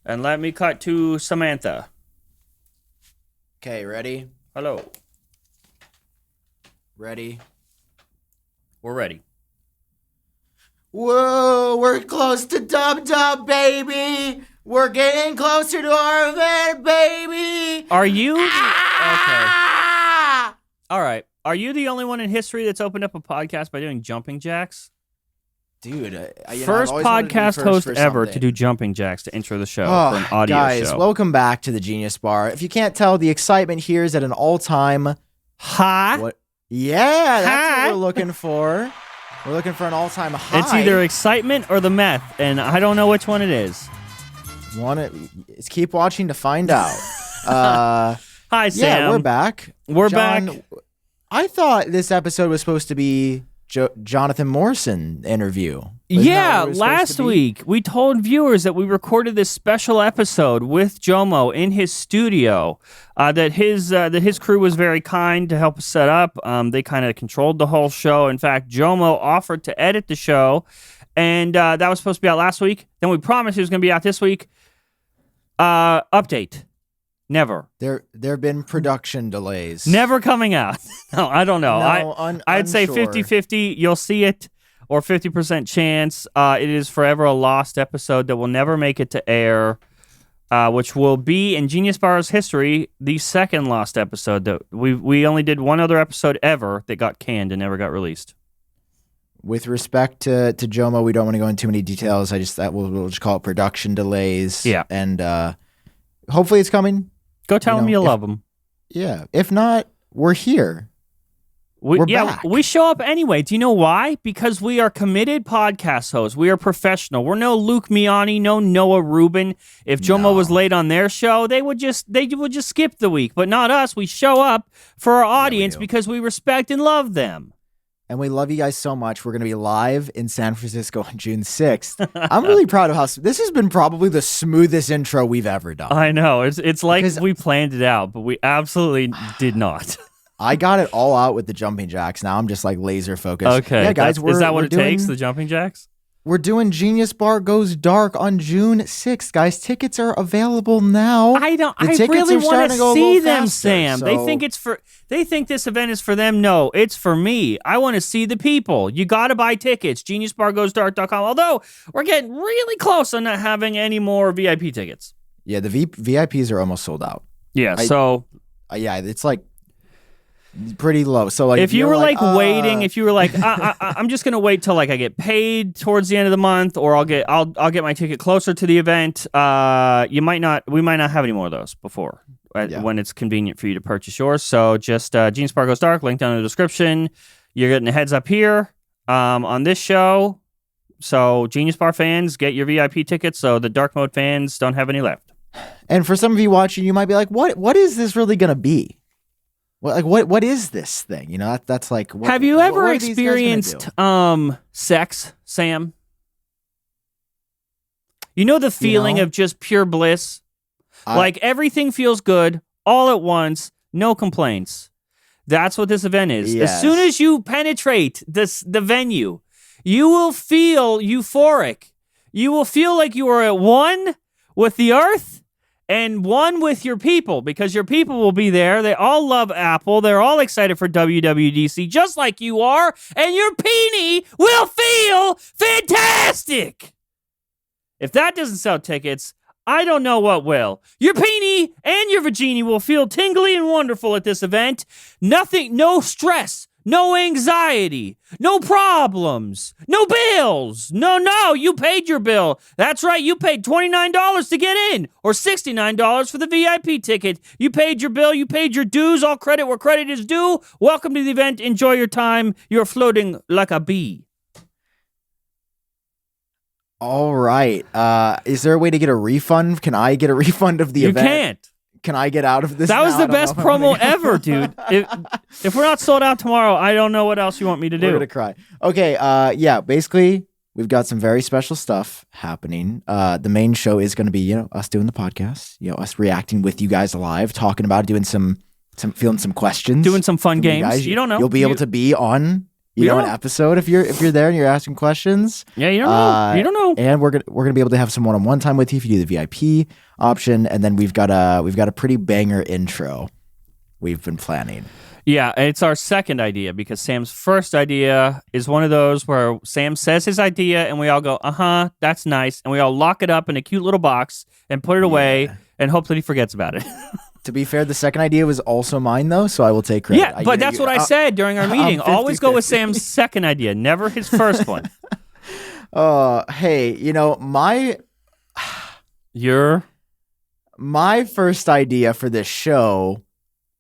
And let me cut to Samantha. Okay, ready? Hello. Ready? We're ready. Whoa, we're close to Dub, baby! We're getting closer to our event, baby! Are you? Ah! Okay. All right. Are you the only one in history that's opened up a podcast by doing jumping jacks? Dude, first podcast host ever to do jumping jacks to intro the show for an audio guys, show. Welcome back to the Genius Bar. If you can't tell, the excitement here is at an all-time high. What? Yeah, that's what we're looking for. We're looking for an all-time high. It's either excitement or the meth, and I don't know which one it is. Keep watching to find out. Hi, Sam. Yeah, we're back. We're John, back. I thought this episode was supposed to be Jonathan Morrison interview. Yeah, last week we told viewers that we recorded this special episode with Jomo in his studio. That his crew was very kind to help us set up. They kind of controlled the whole show. In fact, Jomo offered to edit the show, and that was supposed to be out last week. Then we promised it was going to be out this week. Update. Never. There have been production delays. Never coming out. No, I don't know. No, I'd say 50-50. You'll see it, or 50% chance. It is forever a lost episode that will never make it to air, which will be in Genius Bar's history the second lost episode. That we only did one other episode ever that got canned and never got released. With respect to Jomo, we don't want to go into too many details. We'll just call it production delays. Yeah, and hopefully it's coming. Go tell him you love him. Yeah. If not, we're here. We're back. We show up anyway. Do you know why? Because we are committed podcast hosts. We are professional. We're no Luke Miani, no Noah Rubin. If Jomo was late on their show, they would just skip the week. But not us. We show up for our audience because we respect and love them. And we love you guys so much. We're going to be live in San Francisco on June 6th. I'm really proud of how this has been probably the smoothest intro we've ever done. I know. It's like we planned it out, but we absolutely did not. I got it all out with the jumping jacks. Now I'm just like laser focused. Okay. Yeah, guys, is that what it takes, the jumping jacks? We're doing Genius Bar Goes Dark on June 6th, guys. Tickets are available now. I really want to see them, faster, Sam. So... They think this event is for them. No, it's for me. I want to see the people. You got to buy tickets. GeniusBarGoesDark.com. Although we're getting really close on not having any more VIP tickets. Yeah, the VIPs are almost sold out. Yeah, it's like pretty low. So like, if you were like waiting, if you were like, I'm just gonna wait till like I get paid towards the end of the month, or I'll get my ticket closer to the event. We might not have any more of those before when it's convenient for you to purchase yours. So just Genius Bar Goes Dark, link down in the description. You're getting a heads up here on this show. So Genius Bar fans, get your VIP tickets. So the Drk Mode fans don't have any left. And for some of you watching, you might be like, what is this really gonna be? What is this thing? You know, that's like. Have you ever experienced sex, Sam? You know the feeling of just pure bliss, like everything feels good all at once, no complaints. That's what this event is. Yes. As soon as you penetrate the venue, you will feel euphoric. You will feel like you are at one with the earth. And one with your people, because your people will be there. They all love Apple. They're all excited for WWDC, just like you are. And your peenie will feel fantastic. If that doesn't sell tickets, I don't know what will. Your peenie and your vagina will feel tingly and wonderful at this event. Nothing, no stress, no anxiety, no problems, no bills. No, you paid your bill. That's right, you paid $29 to get in, or $69 for the VIP ticket. You paid your bill, you paid your dues, all credit where credit is due. Welcome to the event, enjoy your time. You're floating like a bee. All right. Is there a way to get a refund? Can I get a refund of the event? You can't. Can I get out of this? That was the best promo ever, dude. If we're not sold out tomorrow, I don't know what else you want me to do. We're gonna cry. Okay. Yeah. Basically, we've got some very special stuff happening. The main show is going to be, us doing the podcast, us reacting with you guys live, talking about it, doing some feeling some questions, doing some fun games. You don't know. You'll be able to be on an episode if you're there and you're asking questions. Yeah, you don't know. You don't know. And we're gonna be able to have some one-on-one time with you if you do the VIP option. And then we've got a pretty banger intro we've been planning. Yeah, it's our second idea because Sam's first idea is one of those where Sam says his idea and we all go, that's nice. And we all lock it up in a cute little box and put it away and hope that he forgets about it. To be fair, the second idea was also mine, though, so I will take credit. Yeah, but that's what I said during our meeting. Always go with Sam's second idea, never his first one. Hey, my first idea for this show...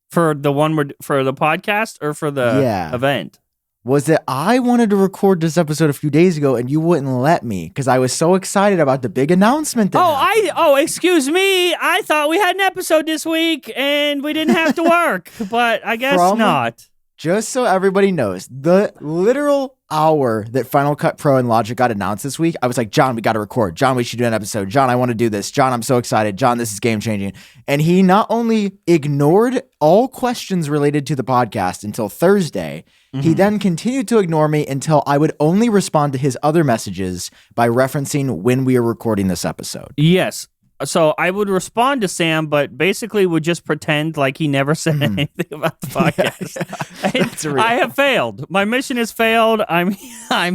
For the podcast or for the event? Was that I wanted to record this episode a few days ago and you wouldn't let me because I was so excited about the big announcement. Excuse me. I thought we had an episode this week and we didn't have to work, but I guess not. Just so everybody knows, the literal hour that Final Cut Pro and Logic got announced this week, I was like, John, we got to record. John, we should do an episode. John, I want to do this. John, I'm so excited. John, this is game changing. And he not only ignored all questions related to the podcast until Thursday, he then continued to ignore me until I would only respond to his other messages by referencing when we are recording this episode. Yes. So I would respond to Sam, but basically would just pretend like he never said anything about the podcast. I have failed. My mission has failed. I'm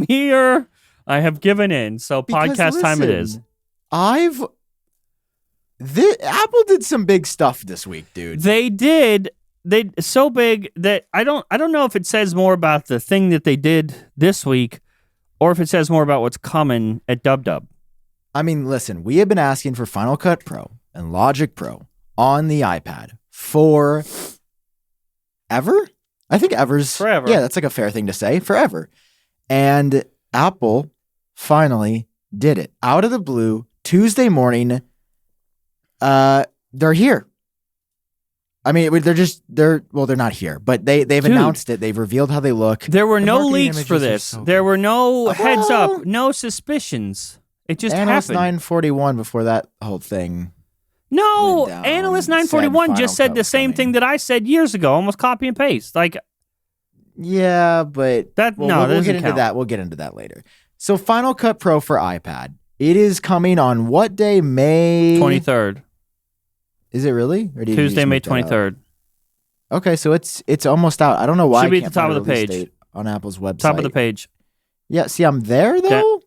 here. I have given in. So podcast time it is. Apple did some big stuff this week, dude. They did. They so big that I don't know if it says more about the thing that they did this week, or if it says more about what's coming at Dub. I mean, listen, we have been asking for Final Cut Pro and Logic Pro on the iPad for ever? I think ever's forever. Yeah, that's like a fair thing to say. Forever. And Apple finally did it. Out of the blue, Tuesday morning, they're here. I mean, they're not here, but they've announced it. They've revealed how they look. There were no leaks for this. There were no heads up, no suspicions. It just Analyst happened. 941 before that whole thing. No, Analyst 941 just said the same thing that I said years ago, almost copy and paste. Like, yeah, but we'll get into that. We'll get into that later. So, Final Cut Pro for iPad. It is coming on what day? May 23rd. Is it really? Or Tuesday, May 23rd. Okay, so it's almost out. I don't know why. Should be at the top of the page on Apple's website. Top of the page. Yeah. See, I'm there though.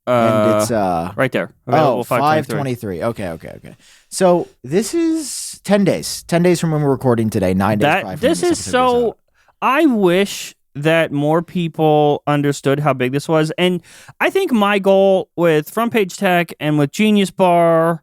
And it's right there. 5/23. Okay. So this is 10 days. 10 days from when we're recording today. 9 days. This is so. I wish that more people understood how big this was, and I think my goal with Front Page Tech and with GeniusBar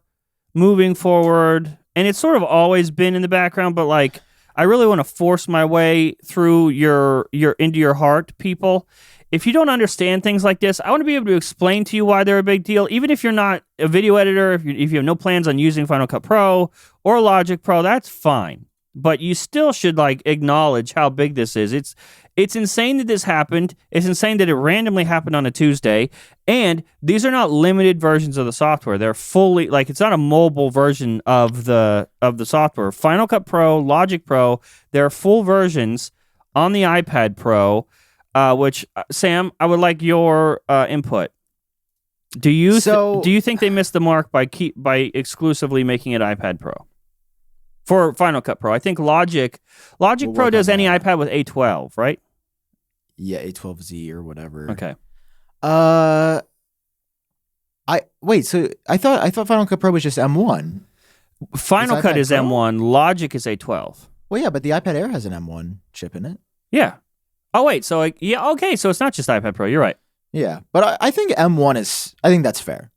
moving forward, and it's sort of always been in the background, but like I really want to force my way through your into your heart, people. If you don't understand things like this, I want to be able to explain to you why they're a big deal. Even if you're not a video editor, if you have no plans on using Final Cut Pro or Logic Pro, that's fine. But you still should like acknowledge how big this is. It's insane that this happened. It's insane that it randomly happened on a Tuesday. And these are not limited versions of the software. They're fully like it's not a mobile version of the software. Final Cut Pro, Logic Pro, they're full versions on the iPad Pro. Which Sam, I would like your input. Do you think they missed the mark by exclusively making it iPad Pro for Final Cut Pro? I think Logic Pro does any iPad with A12, right? Yeah, A12Z or whatever. Okay. So I thought Final Cut Pro was just M1. Final Cut is Pro? M1. Logic is A12. Well, yeah, but the iPad Air has an M1 chip in it. Yeah. Oh, wait. So, okay. So it's not just iPad Pro. You're right. Yeah. But I think M1 is, I think that's fair.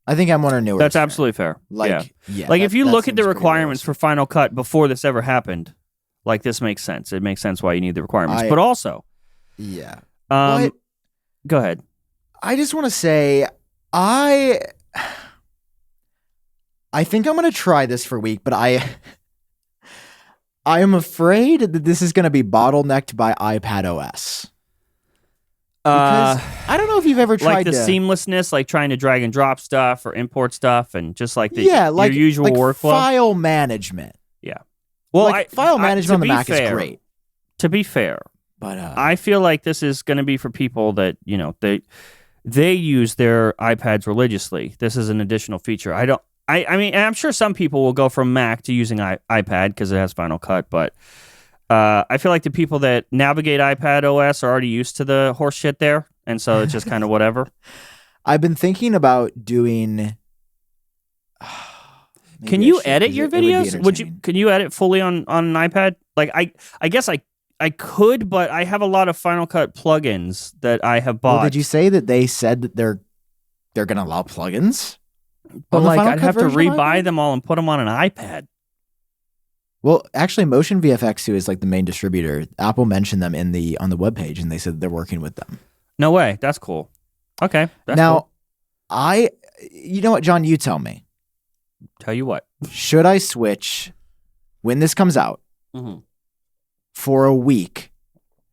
I think M1 or newer. That's absolutely fair. Like if you look at the requirements for Final Cut before this ever happened, like this makes sense. It makes sense why you need the requirements. But also. Yeah. Go ahead. I just want to say, I think I'm going to try this for a week, but I am afraid that this is going to be bottlenecked by iPad OS. Because I don't know if you've ever tried the seamlessness, like trying to drag and drop stuff or import stuff, and just like your usual workflow. File management. Yeah. Well, file management on the Mac is great. To be fair, But I feel like this is going to be for people that, they use their iPads religiously. This is an additional feature. I mean, and I'm sure some people will go from Mac to using iPad because it has Final Cut, but I feel like the people that navigate iPad OS are already used to the horse shit there, and so it's just kind of whatever. I've been thinking about doing. Can you edit your videos? Can you edit fully on an iPad? Like I guess I could, but I have a lot of Final Cut plugins that I have bought. Well, did you say that they said that they're going to allow plugins? But like I'd have to rebuy them all and put them on an iPad. Well, actually, Motion VFX, who is like the main distributor, Apple mentioned them on the webpage, and they said they're working with them. No way. That's cool. Okay. Now, cool. You know what, John? You tell me. Tell you what. Should I switch when this comes out for a week?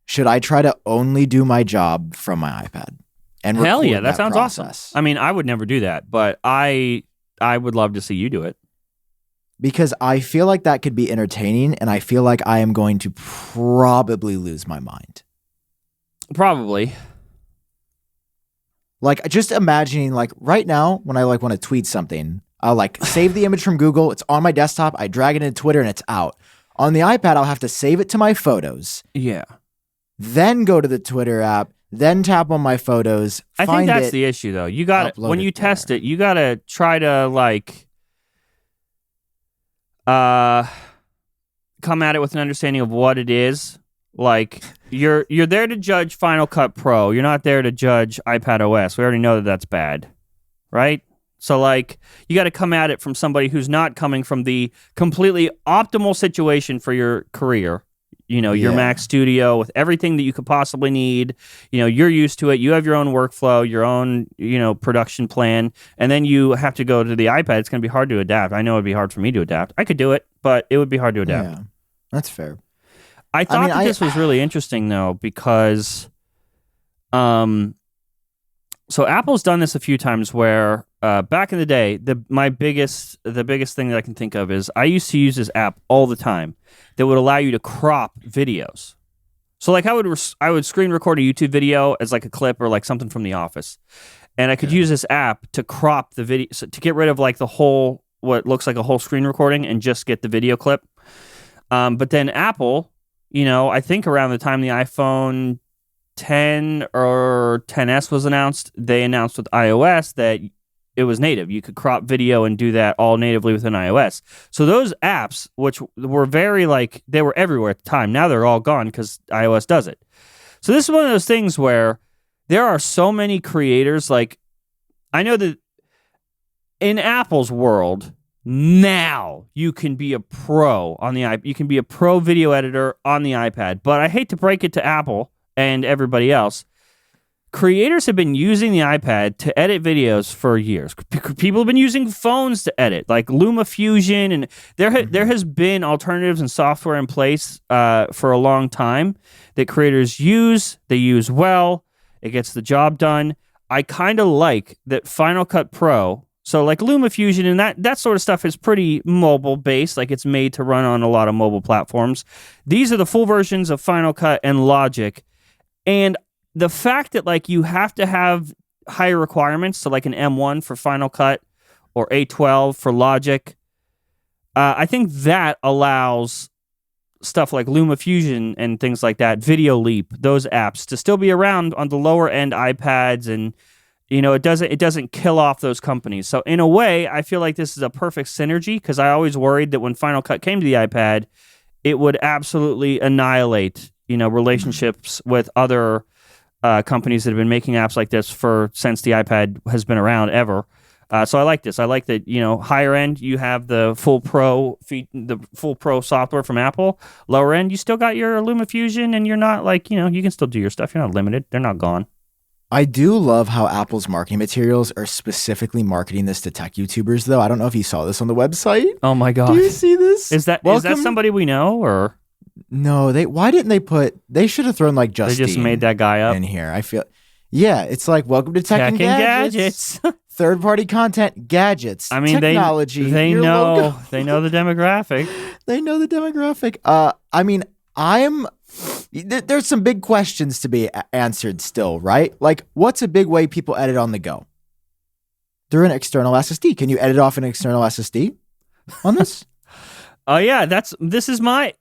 Should I try to only do my job from my iPad? And hell yeah, that sounds process? Awesome. I mean, I would never do that, but I would love to see you do it. Because I feel like that could be entertaining, and I feel like I am going to probably lose my mind. Probably. Like, just imagining, like, right now, when I, like, want to tweet something, I'll, like, save the image from Google, it's on my desktop, I drag it into Twitter, and it's out. On the iPad, I'll have to save it to my photos. Yeah. Then go to the Twitter app, then tap on my photos, I think that's the issue, though. You got to, when you test it, you got to try to, like... come at it with an understanding of what it is. Like you're there to judge Final Cut Pro. You're not there to judge iPad OS. We already know that that's bad, right? So like you got to come at it from somebody who's not coming from the completely optimal situation for your career. Your Mac Studio with everything that you could possibly need. You're used to it. You have your own workflow, your own, production plan. And then you have to go to the iPad. It's going to be hard to adapt. I know it'd be hard for me to adapt. I could do it, but it would be hard to adapt. Yeah, that's fair. I thought that this was really interesting, though, because so Apple's done this a few times where back in the day, the biggest thing that I can think of is I used to use this app all the time that would allow you to crop videos. So like I would screen record a YouTube video as like a clip or like something from The Office, and I could use this app to crop the video to get rid of like the whole what looks like a whole screen recording and just get the video clip. But then Apple, I think around the time the iPhone 10 or 10s was announced, they announced with iOS that it was native. You could crop video and do that all natively within iOS. So those apps, which were they were everywhere at the time, now they're all gone because iOS does it. So this is one of those things where there are so many creators. Like, I know that in Apple's world, now you can be a pro on the iPad. You can be a pro video editor on the iPad. But I hate to break it to Apple and everybody else. Creators have been using the iPad to edit videos for years. People have been using phones to edit, like LumaFusion, and there has been alternatives and software in place for a long time that creators use. They use well. It gets the job done. I kind of like that Final Cut Pro. So like LumaFusion and that sort of stuff is pretty mobile based. Like it's made to run on a lot of mobile platforms. These are the full versions of Final Cut and Logic, and the fact that like you have to have higher requirements, so like an M1 for Final Cut or A12 for Logic, I think that allows stuff like LumaFusion and things like that, Video Leap, those apps to still be around on the lower end iPads, and it doesn't kill off those companies. So in a way, I feel like this is a perfect synergy because I always worried that when Final Cut came to the iPad, it would absolutely annihilate relationships with other companies that have been making apps like this since the iPad has been around ever. So I like this. I like that, higher end, you have the full pro software from Apple. Lower end, you still got your LumaFusion, and you're not like, you can still do your stuff. You're not limited. They're not gone. I do love how Apple's marketing materials are specifically marketing this to tech YouTubers, though. I don't know if you saw this on the website. Oh my God. Do you see this? Is that somebody we know, or? No, why didn't they should have thrown like Justine. They just made that guy up in here. I feel, yeah, it's like welcome to Tech and Gadgets. Third-party content, gadgets, technology. They know the demographic. They know the demographic. I mean, I'm there's some big questions to be answered still, right? Like, what's a big way people edit on the go? Through an external SSD. Can you edit off an external SSD on this? Oh yeah, this is my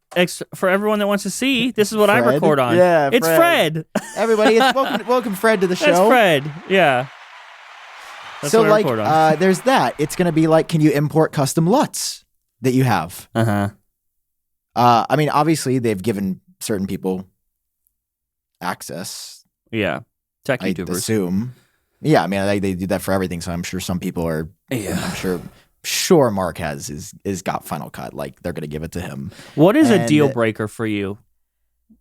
for everyone that wants to see. This is what I record on. Yeah, it's Fred. Everybody, it's welcome Fred to the show. That's Fred. Yeah. That's so what I record on. There's that. It's gonna be like, can you import custom LUTs that you have? I mean, obviously they've given certain people access. Yeah, tech YouTubers. I assume. Yeah, I mean, they do that for everything. So I'm sure some people are. Yeah, I'm sure Mark is got Final Cut. Like, they're gonna give it to him. What is a deal breaker for you?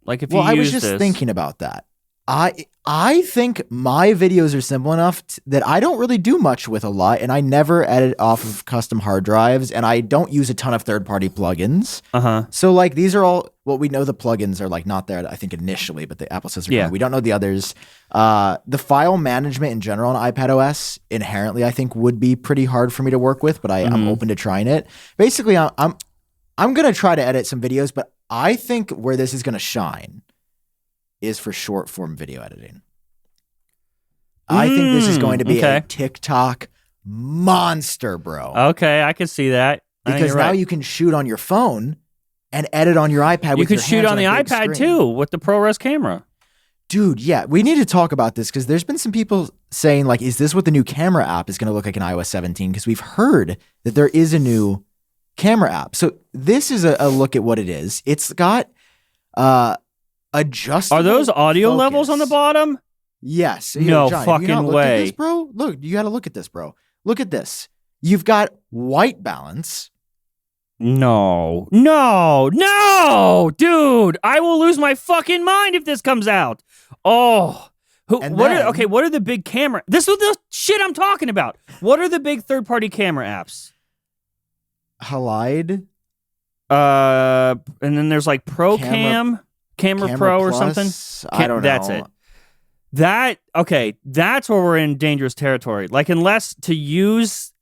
Like, if you use I was just thinking about that. I think my videos are simple enough that I don't really do much with a lot, and I never edit off of custom hard drives, and I don't use a ton of third-party plugins. So like, these are all, well, we know the plugins are like not there, I think, initially, but the Apple says they're coming. We don't know the others. The file management in general on iPad OS inherently, I think, would be pretty hard for me to work with, but I'm open to trying it. Basically, I'm gonna try to edit some videos, but I think where this is gonna shine is for short form video editing. I think this is going to be a TikTok monster, bro. Okay, I can see that. Because now you can shoot on your phone and edit on your iPad. You can shoot on the iPad too with the ProRes camera. Dude, yeah, we need to talk about this because there's been some people saying, like, is this what the new camera app is going to look like in iOS 17? Because we've heard that there is a new camera app. So this is a look at what it is. It's got adjustable. Are those audio focus levels on the bottom? Yes. Here, no John, fucking look way. At this, bro? Look, you got to look at this, bro. Look at this. You've got white balance. No, dude! I will lose my fucking mind if this comes out. Oh, what are the big camera? This is the shit I'm talking about. What are the big third-party camera apps? Halide. And then there's like Camera Pro or something. I don't know. That's it. That's where we're in dangerous territory. Like, unless to use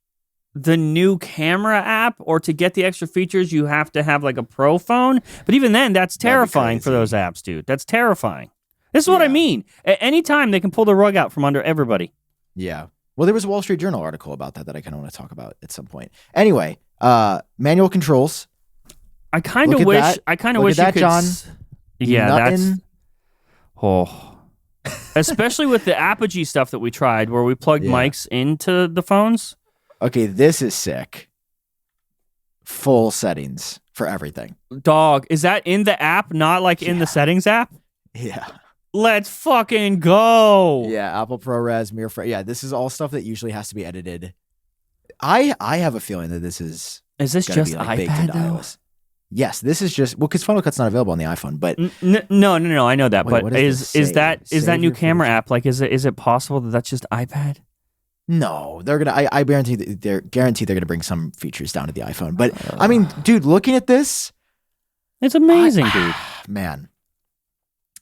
the new camera app or to get the extra features, you have to have like a pro phone. But even then, that's terrifying for those apps, dude. That's terrifying. This is what I mean. At any time, they can pull the rug out from under everybody. Yeah. Well, there was a Wall Street Journal article about that I kind of want to talk about at some point. Anyway, manual controls. I kind of wish you could. John. Yeah, that's. Oh. Especially with the Apogee stuff that we tried, where we plugged mics into the phones. Okay, this is sick. Full settings for everything. Dog, is that in the app, not like in the settings app? Yeah. Let's fucking go. Yeah, Apple ProRes, Mirror. Yeah, this is all stuff that usually has to be edited. I have a feeling that this is. Is this just like iPad though? iOS. Yes, this is just because Final Cut's not available on the iPhone. But no, I know that. Wait, but is that new camera app? Like, is it possible that that's just iPad? No, they're gonna. I guarantee they're gonna bring some features down to the iPhone. But I mean, dude, looking at this, it's amazing, dude. Man,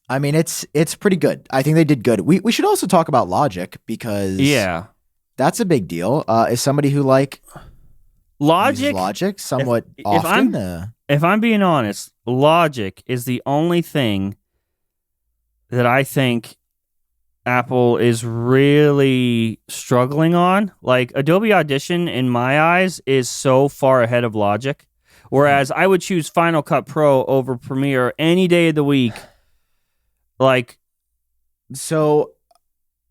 I mean, it's pretty good. I think they did good. We should also talk about Logic because that's a big deal. As somebody who uses Logic somewhat often. If I'm being honest, Logic is the only thing that I think Apple is really struggling on. Like, Adobe Audition, in my eyes, is so far ahead of Logic. Whereas I would choose Final Cut Pro over Premiere any day of the week. Like, so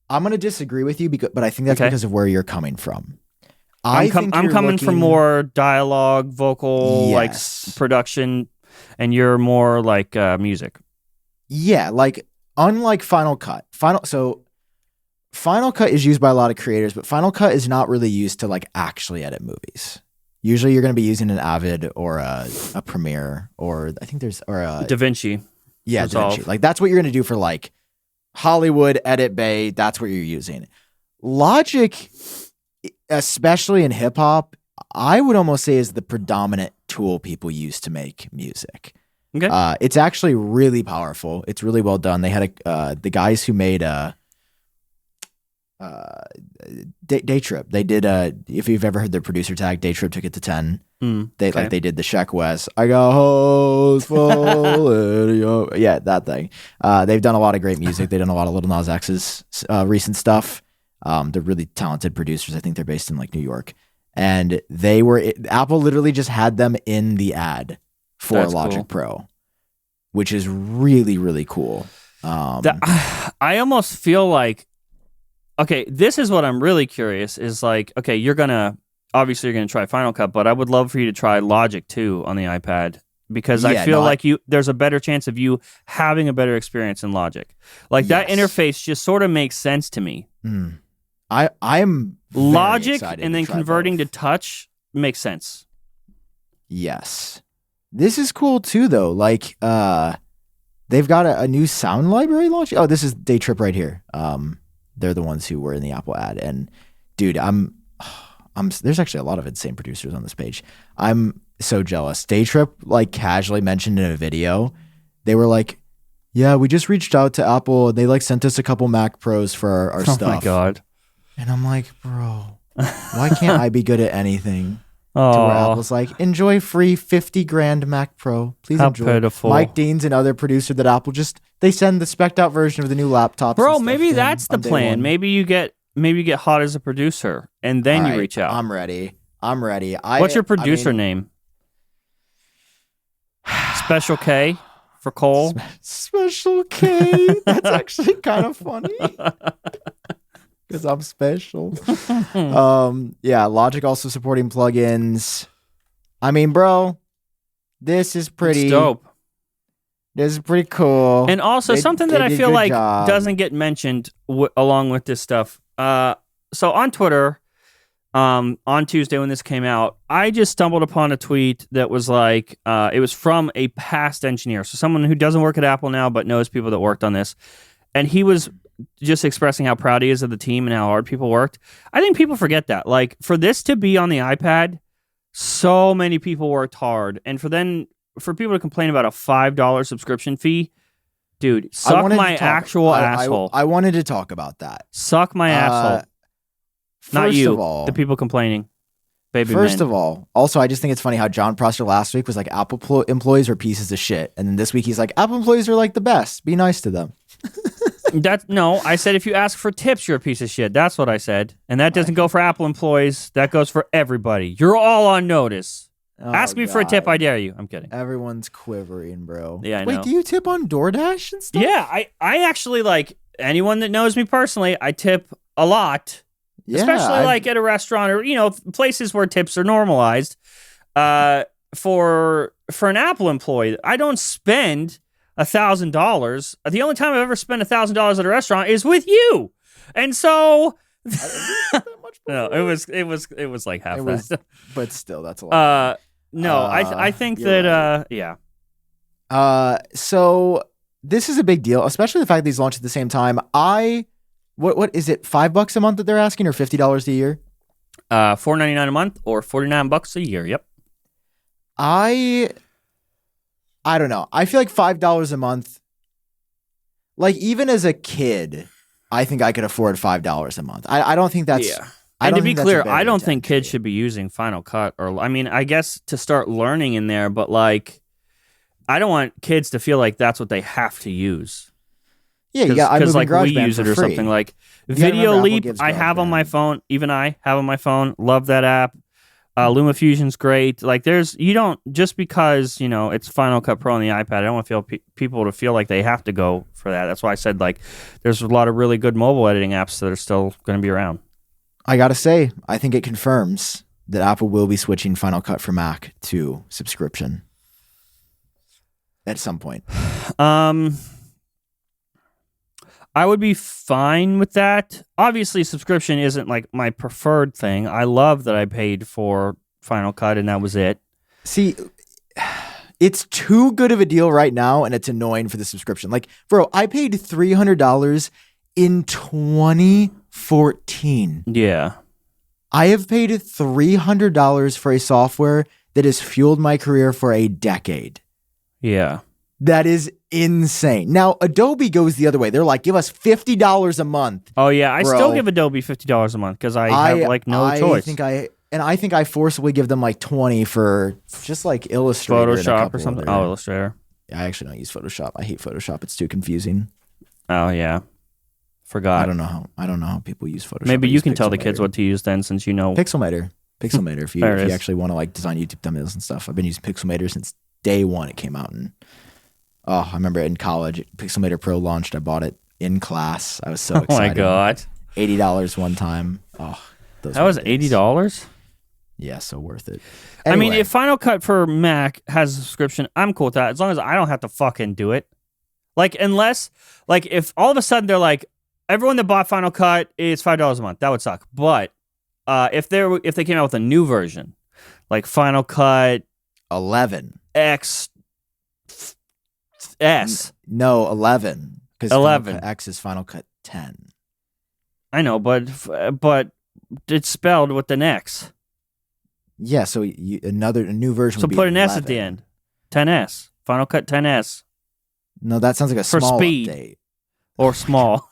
I'm going to disagree with you, but I think that's because of where you're coming from. I'm coming from more dialogue, vocal, like production, and you're more like music. Yeah, like unlike Final Cut. Final Cut is used by a lot of creators, but Final Cut is not really used to like actually edit movies. Usually, you're going to be using an Avid or a Premiere, or I think there's a DaVinci. Yeah, DaVinci. Like, that's what you're going to do for like Hollywood Edit Bay. That's what you're using. Logic, especially in hip hop, I would almost say is the predominant tool people use to make music. Okay. It's actually really powerful. It's really well done. They had the guys who made Day Trip. They did if you've ever heard their producer tag, Day Trip took it to 10. They did the Sheck West. I got hoes full. Yeah, that thing. They've done a lot of great music. They've done a lot of Lil Nas X's recent stuff. They're really talented producers. I think they're based in like New York. And Apple literally just had them in the ad for That's Logic cool. Pro, which is really, really cool. I almost feel like, okay, this is what I'm really curious is like, okay, you're going to try Final Cut, but I would love for you to try Logic too on the iPad because I feel like there's a better chance of you having a better experience in Logic. Like that interface just sort of makes sense to me. I'm Logic and then converting to touch makes sense. Yes. This is cool too though. Like they've got a new sound library launch. Oh, this is Day Trip right here. They're the ones who were in the Apple ad. And dude, there's actually a lot of insane producers on this page. I'm so jealous. Day Trip like casually mentioned in a video, they were like, yeah, we just reached out to Apple and they like sent us a couple Mac Pros for our stuff. Oh my God. And I'm like, bro, why can't I be good at anything? Oh, to where Apple's like, enjoy free 50 grand Mac Pro. Please how enjoy. pitiful. Mike Dean's another producer that Apple they send the spec'd out version of the new laptops. Bro, maybe that's the plan. Maybe you get hot as a producer and then you reach out. I'm ready. What's your producer name? Special K for Kohl? Special K. That's actually kind of funny. Because I'm special. Yeah, Logic also supporting plugins. I mean, bro, this is pretty it's dope. This is pretty cool. And also something that I feel like doesn't get mentioned along with this stuff. So on Twitter, on Tuesday when this came out, I just stumbled upon a tweet that was like, it was from a past engineer. So someone who doesn't work at Apple now, but knows people that worked on this. And he was just expressing how proud he is of the team and how hard people worked. I think people forget that. Like, for this to be on the iPad, so many people worked hard. And for people to complain about a $5 subscription fee, dude, suck my actual asshole. I wanted to talk about that. Suck my asshole. Not you, of all, the people complaining. Baby First men. of all, also, I just think it's funny how John Prosser last week was like, Apple employees are pieces of shit. And then this week he's like, Apple employees are like the best. Be nice to them. No, I said if you ask for tips, you're a piece of shit. That's what I said. And that doesn't go for Apple employees. That goes for everybody. You're all on notice. Ask me for a tip, I dare you. I'm kidding. Everyone's quivering, bro. Yeah, I know. Wait, do you tip on DoorDash and stuff? Yeah, I actually, like, anyone that knows me personally, I tip a lot. Yeah, especially like at a restaurant or, places where tips are normalized. For an Apple employee, I don't spend $1,000. The only time I've ever spent $1,000 at a restaurant is with you. And so no, it was like half that. But still, that's a lot. No, I think that yeah. So this is a big deal, especially the fact that these launched at the same time. What is it? $5 a month that they're asking, or $50 a year? $4.99 a month or $49 a year. Yep. I don't know. I feel like $5 a month. Like, even as a kid, I think I could afford $5 a month. I don't think that's. Yeah. And to be clear, I don't think kids should be using Final Cut I guess to start learning in there, but like, I don't want kids to feel like that's what they have to use. Yeah, because like we use it or free. Something like Video Leap. I have on my phone. Even I have on my phone. Love that app. LumaFusion's great. Like, you don't, just because it's Final Cut Pro on the iPad, I don't want to feel people to feel like they have to go for that. That's why I said, like, there's a lot of really good mobile editing apps that are still going to be around. I gotta say, I think it confirms that Apple will be switching Final Cut for Mac to subscription at some point. I would be fine with that. Obviously, subscription isn't like my preferred thing. I love that I paid for Final Cut and that was it. See, it's too good of a deal right now, and it's annoying for the subscription. Like, bro, I paid $300 in 2014. Yeah. I have paid $300 for a software that has fueled my career for a decade. Yeah. That is insane. Now, Adobe goes the other way. They're like, give us $50 a month. Oh yeah, I bro. still give Adobe $50 a month because I have like no choice. I think I forcibly give them like 20 for just like Illustrator, Photoshop or something. Other. Oh, Illustrator. I actually don't use Photoshop. I hate Photoshop. It's too confusing. Oh yeah, forgot. I don't know how people use Photoshop. Maybe you can tell the kids what to use then, since you know Pixelmator. If you actually want to like design YouTube thumbnails and stuff. I've been using Pixelmator since day one it came out, and I remember in college Pixelmator Pro launched. I bought it in class. I was so excited. Oh my god, $80 one time. That was $80. Yeah, so worth it. Anyway. I mean, if Final Cut for Mac has a subscription, I'm cool with that as long as I don't have to fucking do it. Like, unless, like, if all of a sudden they're like, everyone that bought Final Cut is $5 a month, that would suck. But if they came out with a new version, like Final Cut 11 X S. No, 11. Because 11 X is Final Cut 10. I know, but it's spelled with an X. Yeah, so a new version. So would be put an 11. S at the end. 10S. Final Cut 10S. No, that sounds like a for small speed update. Or small.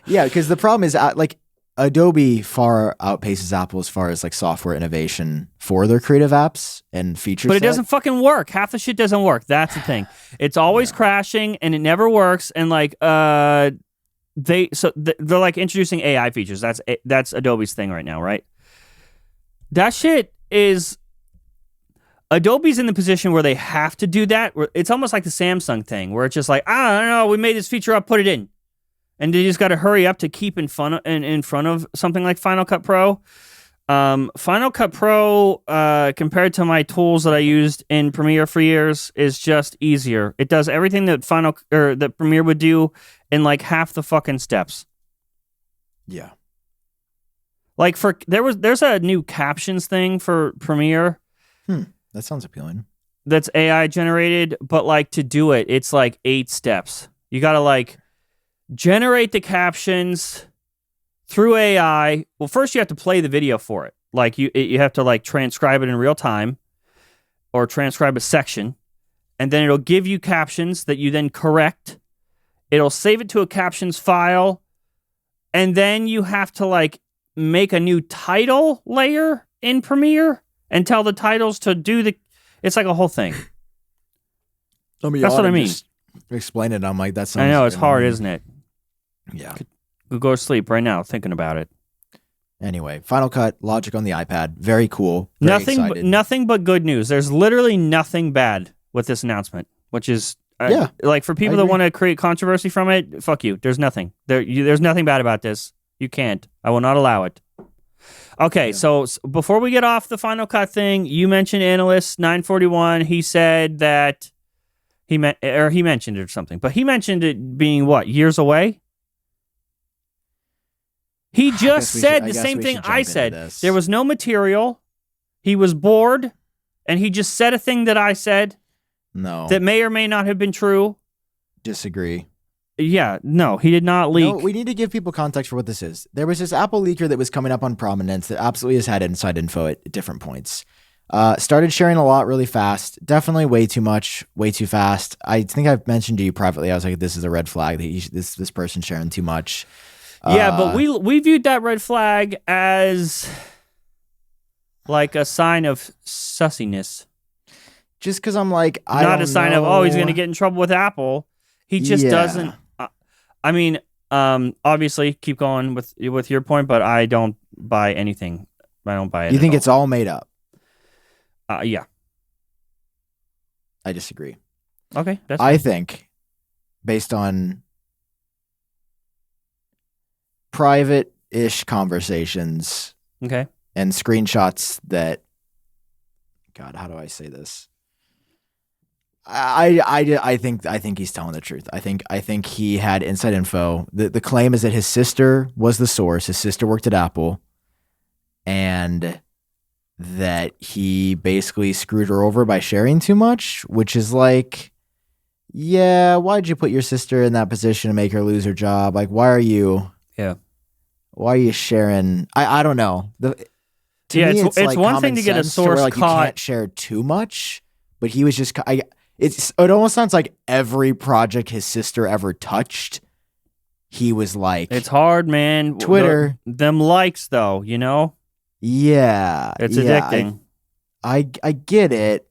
Yeah, because the problem is like Adobe far outpaces Apple as far as like software innovation for their creative apps and features. But it doesn't fucking work. Half the shit doesn't work. That's the thing. It's always crashing and it never works. And like they're like introducing AI features. That's Adobe's thing right now, right? That shit is Adobe's in the position where they have to do that. It's almost like the Samsung thing where it's just like, I don't know, we made this feature up, put it in. And they just got to hurry up to keep in front of something like Final Cut Pro. Final Cut Pro, compared to my tools that I used in Premiere for years, is just easier. It does everything that that Premiere would do in like half the fucking steps. Yeah. Like there's a new captions thing for Premiere. That sounds appealing. That's AI generated, but like to do it, it's like 8 steps. You got to like generate the captions through AI. Well, first you have to play the video for it. Like you have to like transcribe it in real time or transcribe a section, and then it'll give you captions that you then correct. It'll save it to a captions file, and then you have to like make a new title layer in Premiere and tell the titles to do it's like a whole thing. That's what I mean. Explain it. I'm like, that sounds. I know it's hard, isn't it? Yeah. Go to sleep right now thinking about it. Anyway, Final Cut, Logic on the iPad, very cool. Very excited. Nothing but good news. There's literally nothing bad with this announcement, which is like for people that want to create controversy from it. Fuck you. There's nothing. There's nothing bad about this. You can't. I will not allow it. Okay, so before we get off the Final Cut thing, you mentioned Analyst 941. He said that he mentioned it or something, but he mentioned it being what, years away? He just said the same thing I said. There was no material. He was bored, and he just said a thing that I said. No. That may or may not have been true. Disagree. Yeah, no, he did not leak. No, we need to give people context for what this is. There was this Apple leaker that was coming up on prominence that absolutely has had inside info at different points. Started sharing a lot really fast. Definitely way too much, way too fast. I think I've mentioned to you privately, I was like, this is a red flag that this person's sharing too much. Yeah, but we viewed that red flag as like a sign of sussiness. Just because I'm like, not a sign of, he's going to get in trouble with Apple. He just doesn't. I mean, obviously, keep going with your point, but I don't buy anything. I don't buy it. You think it's all made up? Yeah. I disagree. Okay, that's I think, based on private-ish conversations, okay, and screenshots that, God, how do I say this? I think he's telling the truth. I think he had inside info. The claim is that his sister was the source. His sister worked at Apple, and that he basically screwed her over by sharing too much, which is like, yeah, why'd you put your sister in that position to make her lose her job? Like, why are you sharing? I don't know. It's like one thing to get a source like caught. You can't share too much, but he was just it almost sounds like every project his sister ever touched, he was like, It's hard, man. Twitter. Them likes, though, you know? Yeah. It's yeah, addicting. I get it.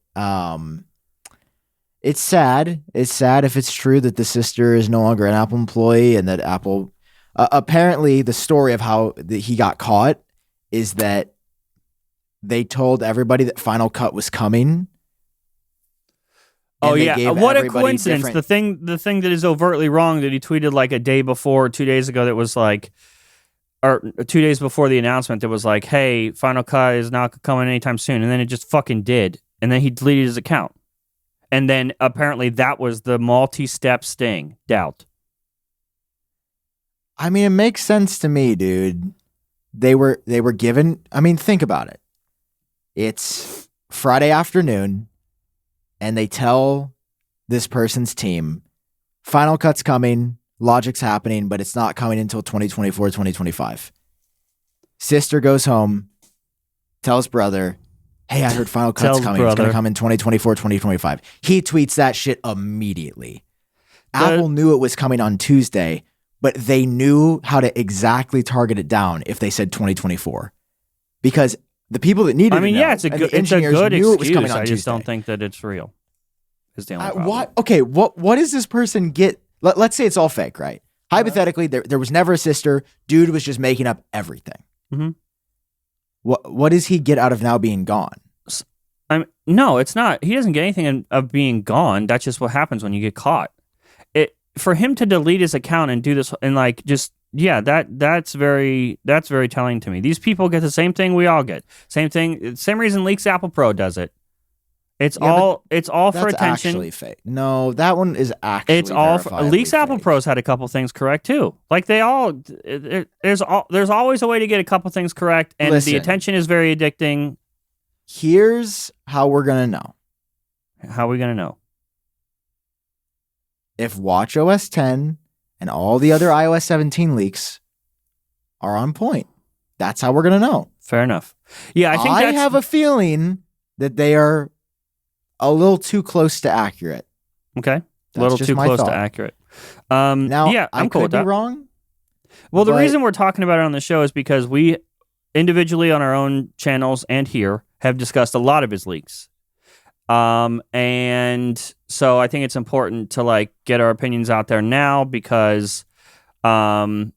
It's sad. It's sad if it's true that the sister is no longer an Apple employee and that Apple, apparently the story of how he got caught is that they told everybody that Final Cut was coming. Oh yeah, what a coincidence! The thing that is overtly wrong that he tweeted like a day before, 2 days ago, that was like, or 2 days before the announcement, that was like, "Hey, Final Cut is not coming anytime soon," and then it just fucking did, and then he deleted his account, and then apparently that was the multi-step sting. Doubt. I mean, it makes sense to me, dude. They were given. I mean, think about it. It's Friday afternoon. And they tell this person's team, Final Cut's coming, Logic's happening, but it's not coming until 2024, 2025. Sister goes home, tells brother, hey, I heard Final Cut's coming. It's going to come in 2024, 2025. He tweets that shit immediately. Apple knew it was coming on Tuesday, but they knew how to exactly target it down if they said 2024. Because the people that needed it's a good excuse. I just don't think that it's real. Is the only problem. What does this person get? Let's say it's all fake, right? Hypothetically, there was never a sister. Dude was just making up everything. Mm-hmm. What does he get out of now being gone? No, it's not. He doesn't get anything of being gone. That's just what happens when you get caught. For him to delete his account and do this and like just. Yeah, that's very telling to me. These people get the same thing we all get. Same thing. Same reason Leaks Apple Pro does it. It's all for attention. That's actually fake. No, that one is actually. It's all for, Leaks Apple Pros had a couple things correct too. Like they all. There's always a way to get a couple things correct, and the attention is very addicting. Here's how we're gonna know. How are we gonna know? If watchOS 10. And all the other iOS 17 leaks are on point. That's how we're going to know. Fair enough. Yeah, I have a feeling that they are a little too close to accurate. Okay. A little too close to accurate. Now, yeah, I'm cool with that. I could be wrong. Well, the reason we're talking about it on the show is because we individually on our own channels and here have discussed a lot of his leaks. And so I think it's important to like get our opinions out there now because, once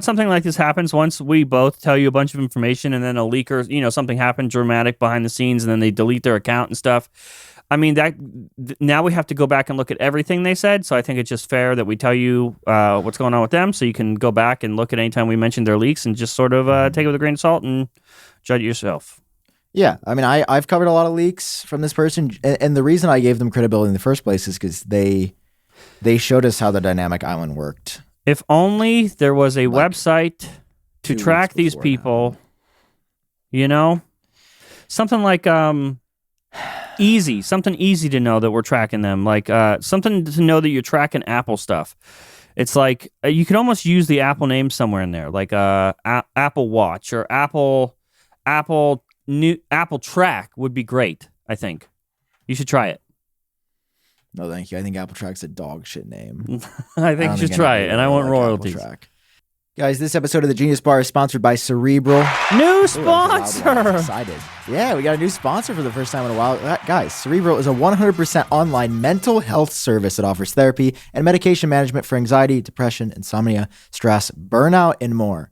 something like this happens, once we both tell you a bunch of information and then a leaker, something happened dramatic behind the scenes and then they delete their account and stuff. I mean, now we have to go back and look at everything they said. So I think it's just fair that we tell you, what's going on with them. So you can go back and look at any time we mention their leaks and just sort of, take it with a grain of salt and judge it yourself. Yeah, I mean, I've covered a lot of leaks from this person, and the reason I gave them credibility in the first place is because they showed us how the dynamic island worked. If only there was a website to track these people, something like something easy to know that we're tracking them, like something to know that you're tracking Apple stuff. It's like you could almost use the Apple name somewhere in there, like Apple Watch or Apple Track would be great. I think you should try it. No, thank you. I think Apple Track's a dog shit name. I think you should try it, and I want royalties. Guys, this episode of the GeniusBar is sponsored by Cerebral. New sponsor! I'm excited. Yeah, we got a new sponsor for the first time in a while. Guys, Cerebral is a 100% online mental health service that offers therapy and medication management for anxiety, depression, insomnia, stress, burnout, and more.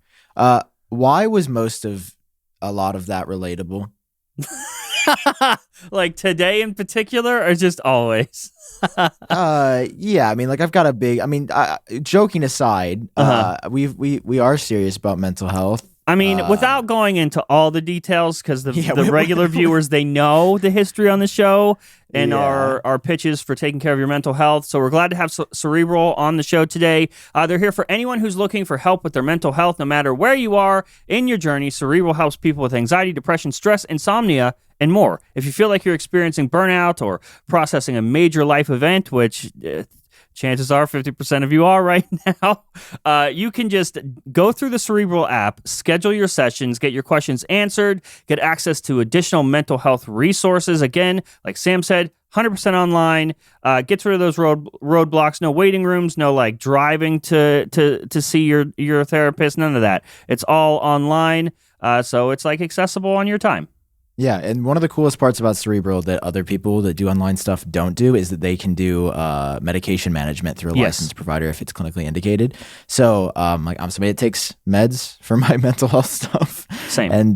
Why was a lot of that relatable? Like today in particular, or just always? Yeah, I mean, like I've got a big, joking aside, we are serious about mental health. I mean, without going into all the details, because the regular viewers, they know the history on the show and our pitches for taking care of your mental health. So we're glad to have Cerebral on the show today. They're here for anyone who's looking for help with their mental health, no matter where you are in your journey. Cerebral helps people with anxiety, depression, stress, insomnia, and more. If you feel like you're experiencing burnout or processing a major life event, which chances are 50% of you are right now. You can just go through the Cerebral app, schedule your sessions, get your questions answered, get access to additional mental health resources. Again, like Sam said, 100% online. Gets rid of those roadblocks. No waiting rooms. No like driving to see your therapist. None of that. It's all online. So it's like accessible on your time. Yeah, and one of the coolest parts about Cerebral that other people that do online stuff don't do is that they can do medication management through a licensed provider if it's clinically indicated. So, like I'm somebody that takes meds for my mental health stuff. Same. And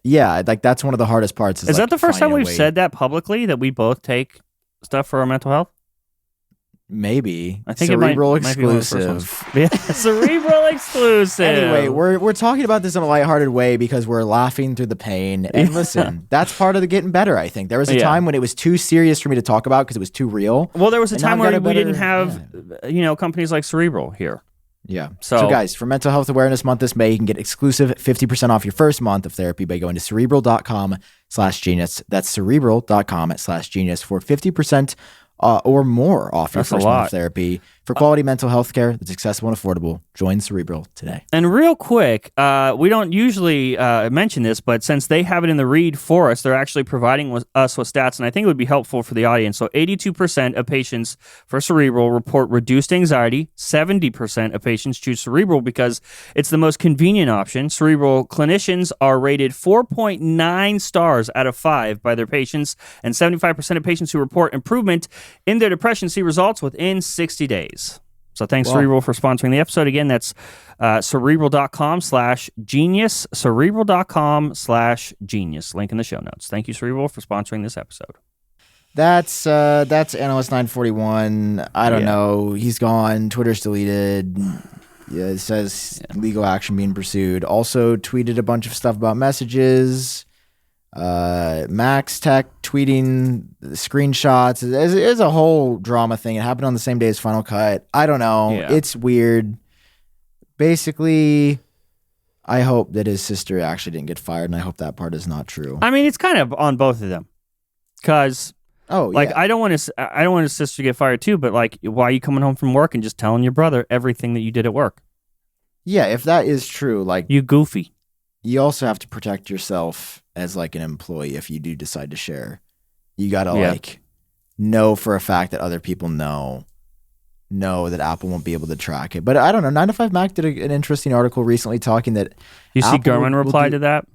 yeah, like that's one of the hardest parts. Is that the first time we've said that publicly, that we both take stuff for our mental health? Maybe. I think Cerebral it might be one of the first exclusive. ones. Yeah, Cerebral exclusive. Anyway, we're talking about this in a lighthearted way because we're laughing through the pain. And listen, that's part of the getting better, I think. There was a time when it was too serious for me to talk about because it was too real. Well, there was a time where we didn't have, companies like Cerebral here. Yeah. So guys, for Mental Health Awareness Month this May, you can get exclusive 50% off your first month of therapy by going to Cerebral.com/genius. That's Cerebral.com/genius for 50% or more off your first month of therapy for quality mental health care that's accessible and affordable. Join Cerebral today. And real quick, we don't usually mention this, but since they have it in the read for us, they're actually providing us with stats, and I think it would be helpful for the audience. So 82% of patients for Cerebral report reduced anxiety. 70% of patients choose Cerebral because it's the most convenient option. Cerebral clinicians are rated 4.9 stars out of 5 by their patients, and 75% of patients who report improvement in their depression see results within 60 days. So thanks, Cerebral, for sponsoring the episode. Again, that's Cerebral.com/genius, Cerebral.com/genius. Link in the show notes. Thank you, Cerebral, for sponsoring this episode. That's Analyst 941. I don't know. He's gone. Twitter's deleted. Yeah, it says legal action being pursued. Also tweeted a bunch of stuff about messages. Max Tech tweeting screenshots. It's a whole drama thing. It happened on the same day as Final Cut. I don't know. Yeah. It's weird. Basically, I hope that his sister actually didn't get fired, and I hope that part is not true. I mean, it's kind of on both of them, because I don't want his sister to get fired too. But like, why are you coming home from work and just telling your brother everything that you did at work? Yeah, if that is true, like, you goofy. You also have to protect yourself as like an employee if you do decide to share. You gotta like know for a fact that other people know that Apple won't be able to track it. But I don't know. 9to5Mac did an interesting article recently talking that you see Gurman reply to that.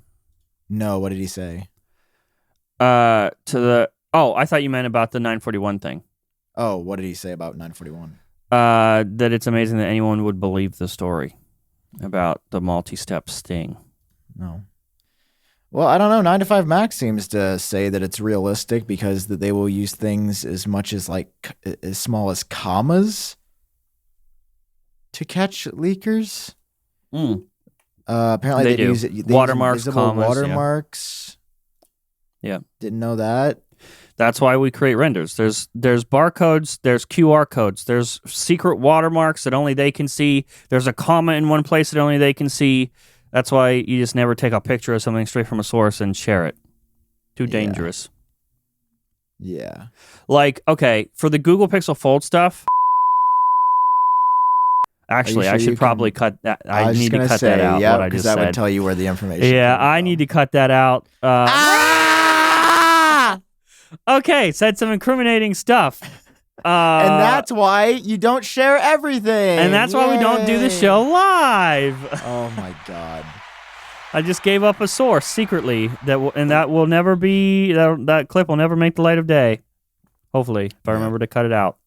No, what did he say? I thought you meant about the 941 thing. Oh, what did he say about 941? That it's amazing that anyone would believe the story about the multi-step sting. No. Well, I don't know. 9to5Mac seems to say that it's realistic because that they will use things as much as like as small as commas to catch leakers. Apparently they use it. Watermarks, commas, watermarks. Yeah. Didn't know that. That's why we create renders. There's barcodes, there's QR codes, there's secret watermarks that only they can see. There's a comma in one place that only they can see. That's why you just never take a picture of something straight from a source and share it. Too dangerous. Yeah. Like, okay, for the Google Pixel Fold stuff, actually, I should probably cut that. I need to cut that out, what I just said. That would tell you where the information Yeah, I need to cut that out. Okay, said some incriminating stuff. And that's why you don't share everything. And that's why we don't do the show live. Oh my God. I just gave up a source secretly that will never be, that clip will never make the light of day. Hopefully, if I remember to cut it out.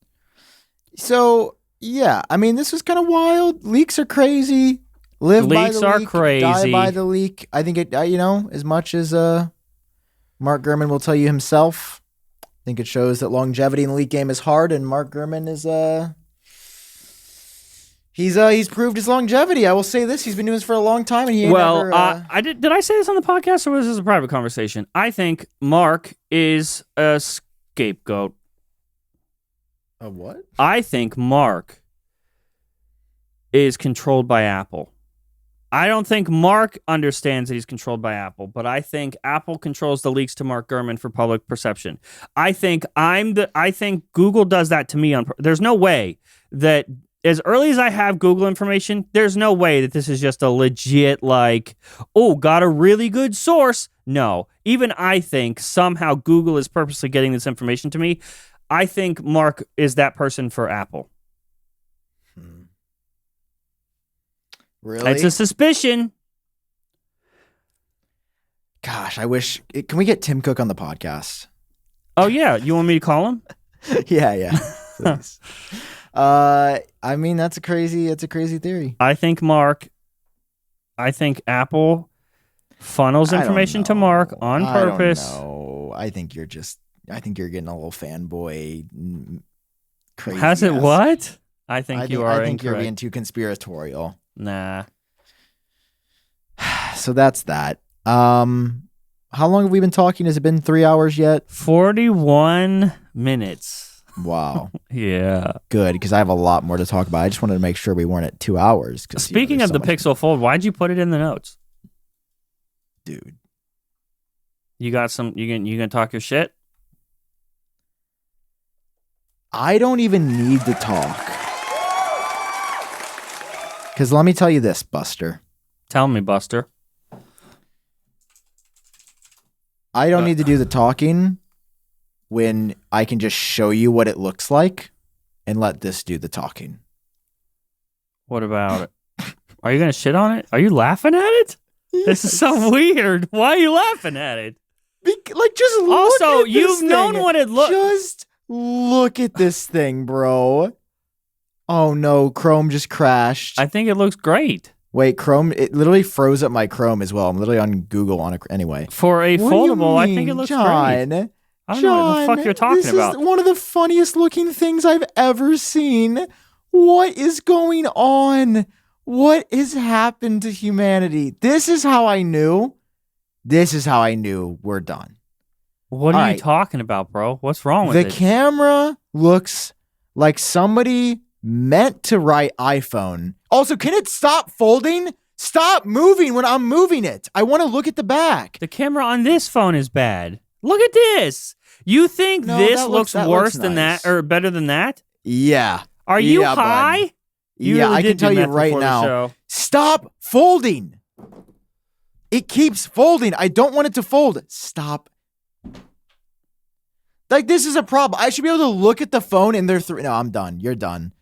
So, yeah, I mean, this was kind of wild. Leaks are crazy. Leaks by the leak, crazy. Die by the leak. I think it, as much as Mark Gurman will tell you himself, I think it shows that longevity in the leak game is hard, and Mark Gurman is he's proved his longevity. I will say this: he's been doing this for a long time, and he ain't I did I say this on the podcast, or was this a private conversation? I think Mark is a scapegoat. A what? I think Mark is controlled by Apple. I don't think Mark understands that he's controlled by Apple, but I think Apple controls the leaks to Mark Gurman for public perception. I think Google does that to me. There's no way that as early as I have Google information, there's no way that this is just a legit got a really good source. No, even I think somehow Google is purposely getting this information to me. I think Mark is that person for Apple. Really? It's a suspicion. Gosh, I wish. Can we get Tim Cook on the podcast? Oh, yeah. You want me to call him? Yeah. Please. I mean, that's a crazy theory. I think Apple funnels information to Mark on purpose. No, I think you're getting a little fanboy crazy. Has it what? I think you are I think incorrect. you're being too conspiratorial. Nah. So that's that. How long have we been talking? Has it been 3 hours yet? 41 minutes. Wow. Yeah. Good, because I have a lot more to talk about. I just wanted to make sure we weren't at 2 hours. Speaking of the Pixel Fold, why'd you put it in the notes? Dude. You got some, you gonna talk your shit? I don't even need to talk. Because let me tell you this, Buster. Tell me, Buster. I don't need to do the talking when I can just show you what it looks like and let this do the talking. What about it? Are you going to shit on it? Are you laughing at it? Yes. This is so weird. Why are you laughing at it? Just look Also, at this you've known thing. what it looks. Just look at this thing, bro. Oh no, Chrome just crashed. I think it looks great. Wait, Chrome, it literally froze up my Chrome as well. I'm literally on Google anyway. For a What do you foldable, I mean, think it looks John? great. I don't know what the fuck you're talking about. This is one of the funniest looking things I've ever seen. What is going on? What has happened to humanity? This is how I knew we're done. What are you talking about, bro? What's wrong with it? The camera looks like somebody meant to write iPhone. Also, can it stop folding? Stop moving when I'm moving it. I want to look at the back. The camera on this phone is bad. Look at this. You think this looks worse than nice. that or better than that? Yeah. Are you Yeah, high? bud. You Yeah, really I did can tell do you meth right before the now. show. Stop folding. It keeps folding. I don't want it to fold. Stop. This is a problem. I should be able to look at the phone and they're no, I'm done. You're done.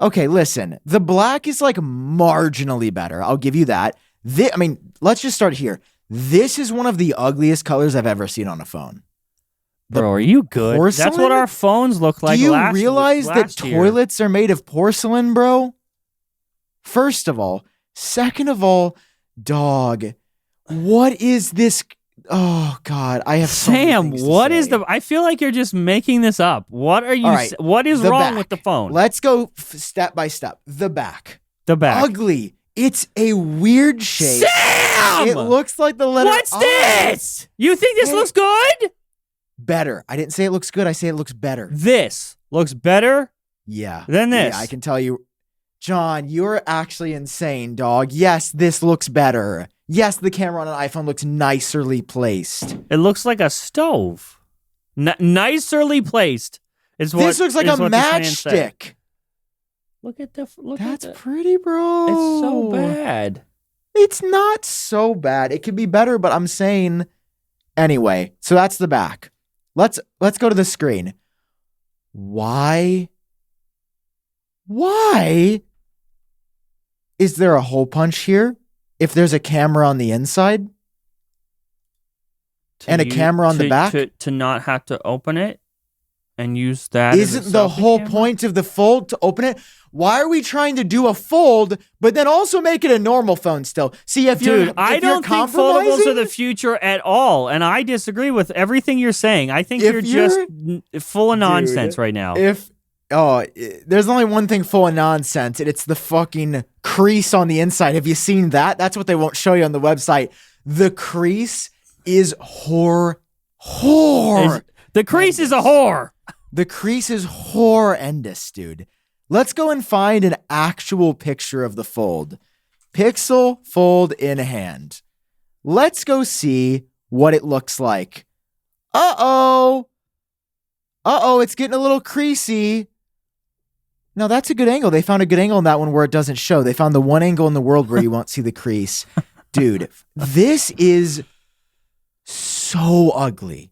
Okay, listen. The black is marginally better. I'll give you that. Let's just start here. This is one of the ugliest colors I've ever seen on a phone. Bro, are you good? Porcelain? That's what our phones look like. Do you last realize that year. toilets are made of porcelain, bro? First of all. Second of all, dog, what is this? Oh, God. I have Sam, what is I feel like you're just making this up. What are you? Right, what is the wrong back. with the phone? Let's go step by step. The back. The back. Ugly. It's a weird shape. Sam! It looks like the letter What's I. this? You think this looks good? Better. I didn't say it looks good. I say it looks better. This looks better Yeah. than this. Yeah, I can tell you. John, you're actually insane, dog. Yes, this looks better. Yes, the camera on an iPhone looks nicerly placed. It looks like a stove. Nicerly placed is what. This looks like is a what this man said. matchstick. Look at the. That's at the, pretty, bro. It's so bad. It's not so bad. It could be better, but I'm saying anyway. So that's the back. Let's go to the screen. Why is there a hole punch here if there's a camera on the inside and a camera on the back? To not have to open it and use that. Isn't the whole point of the fold to open it? Why are we trying to do a fold, but then also make it a normal phone still? See, if I don't think foldables are the future at all, and I disagree with everything you're saying. I think you're just full of nonsense right now. There's only one thing full of nonsense, and it's the fucking crease on the inside. Have you seen that? That's what they won't show you on the website. The crease is whore. The crease is a whore. The crease is horrendous, dude. Let's go and find an actual picture of the fold. Pixel Fold in hand. Let's go see what it looks like. Uh-oh, it's getting a little creasy. No, that's a good angle. They found a good angle in that one where it doesn't show. They found the one angle in the world where you won't see the crease. Dude, this is so ugly.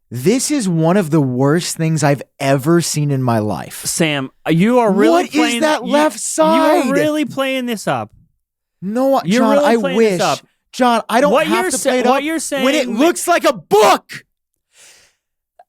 This is one of the worst things I've ever seen in my life. Sam, you are really What playing... is that left side? You are really playing this up. No, You're John, really I playing wish. this up. John, I don't have to play it up what you're saying when it looks like a book.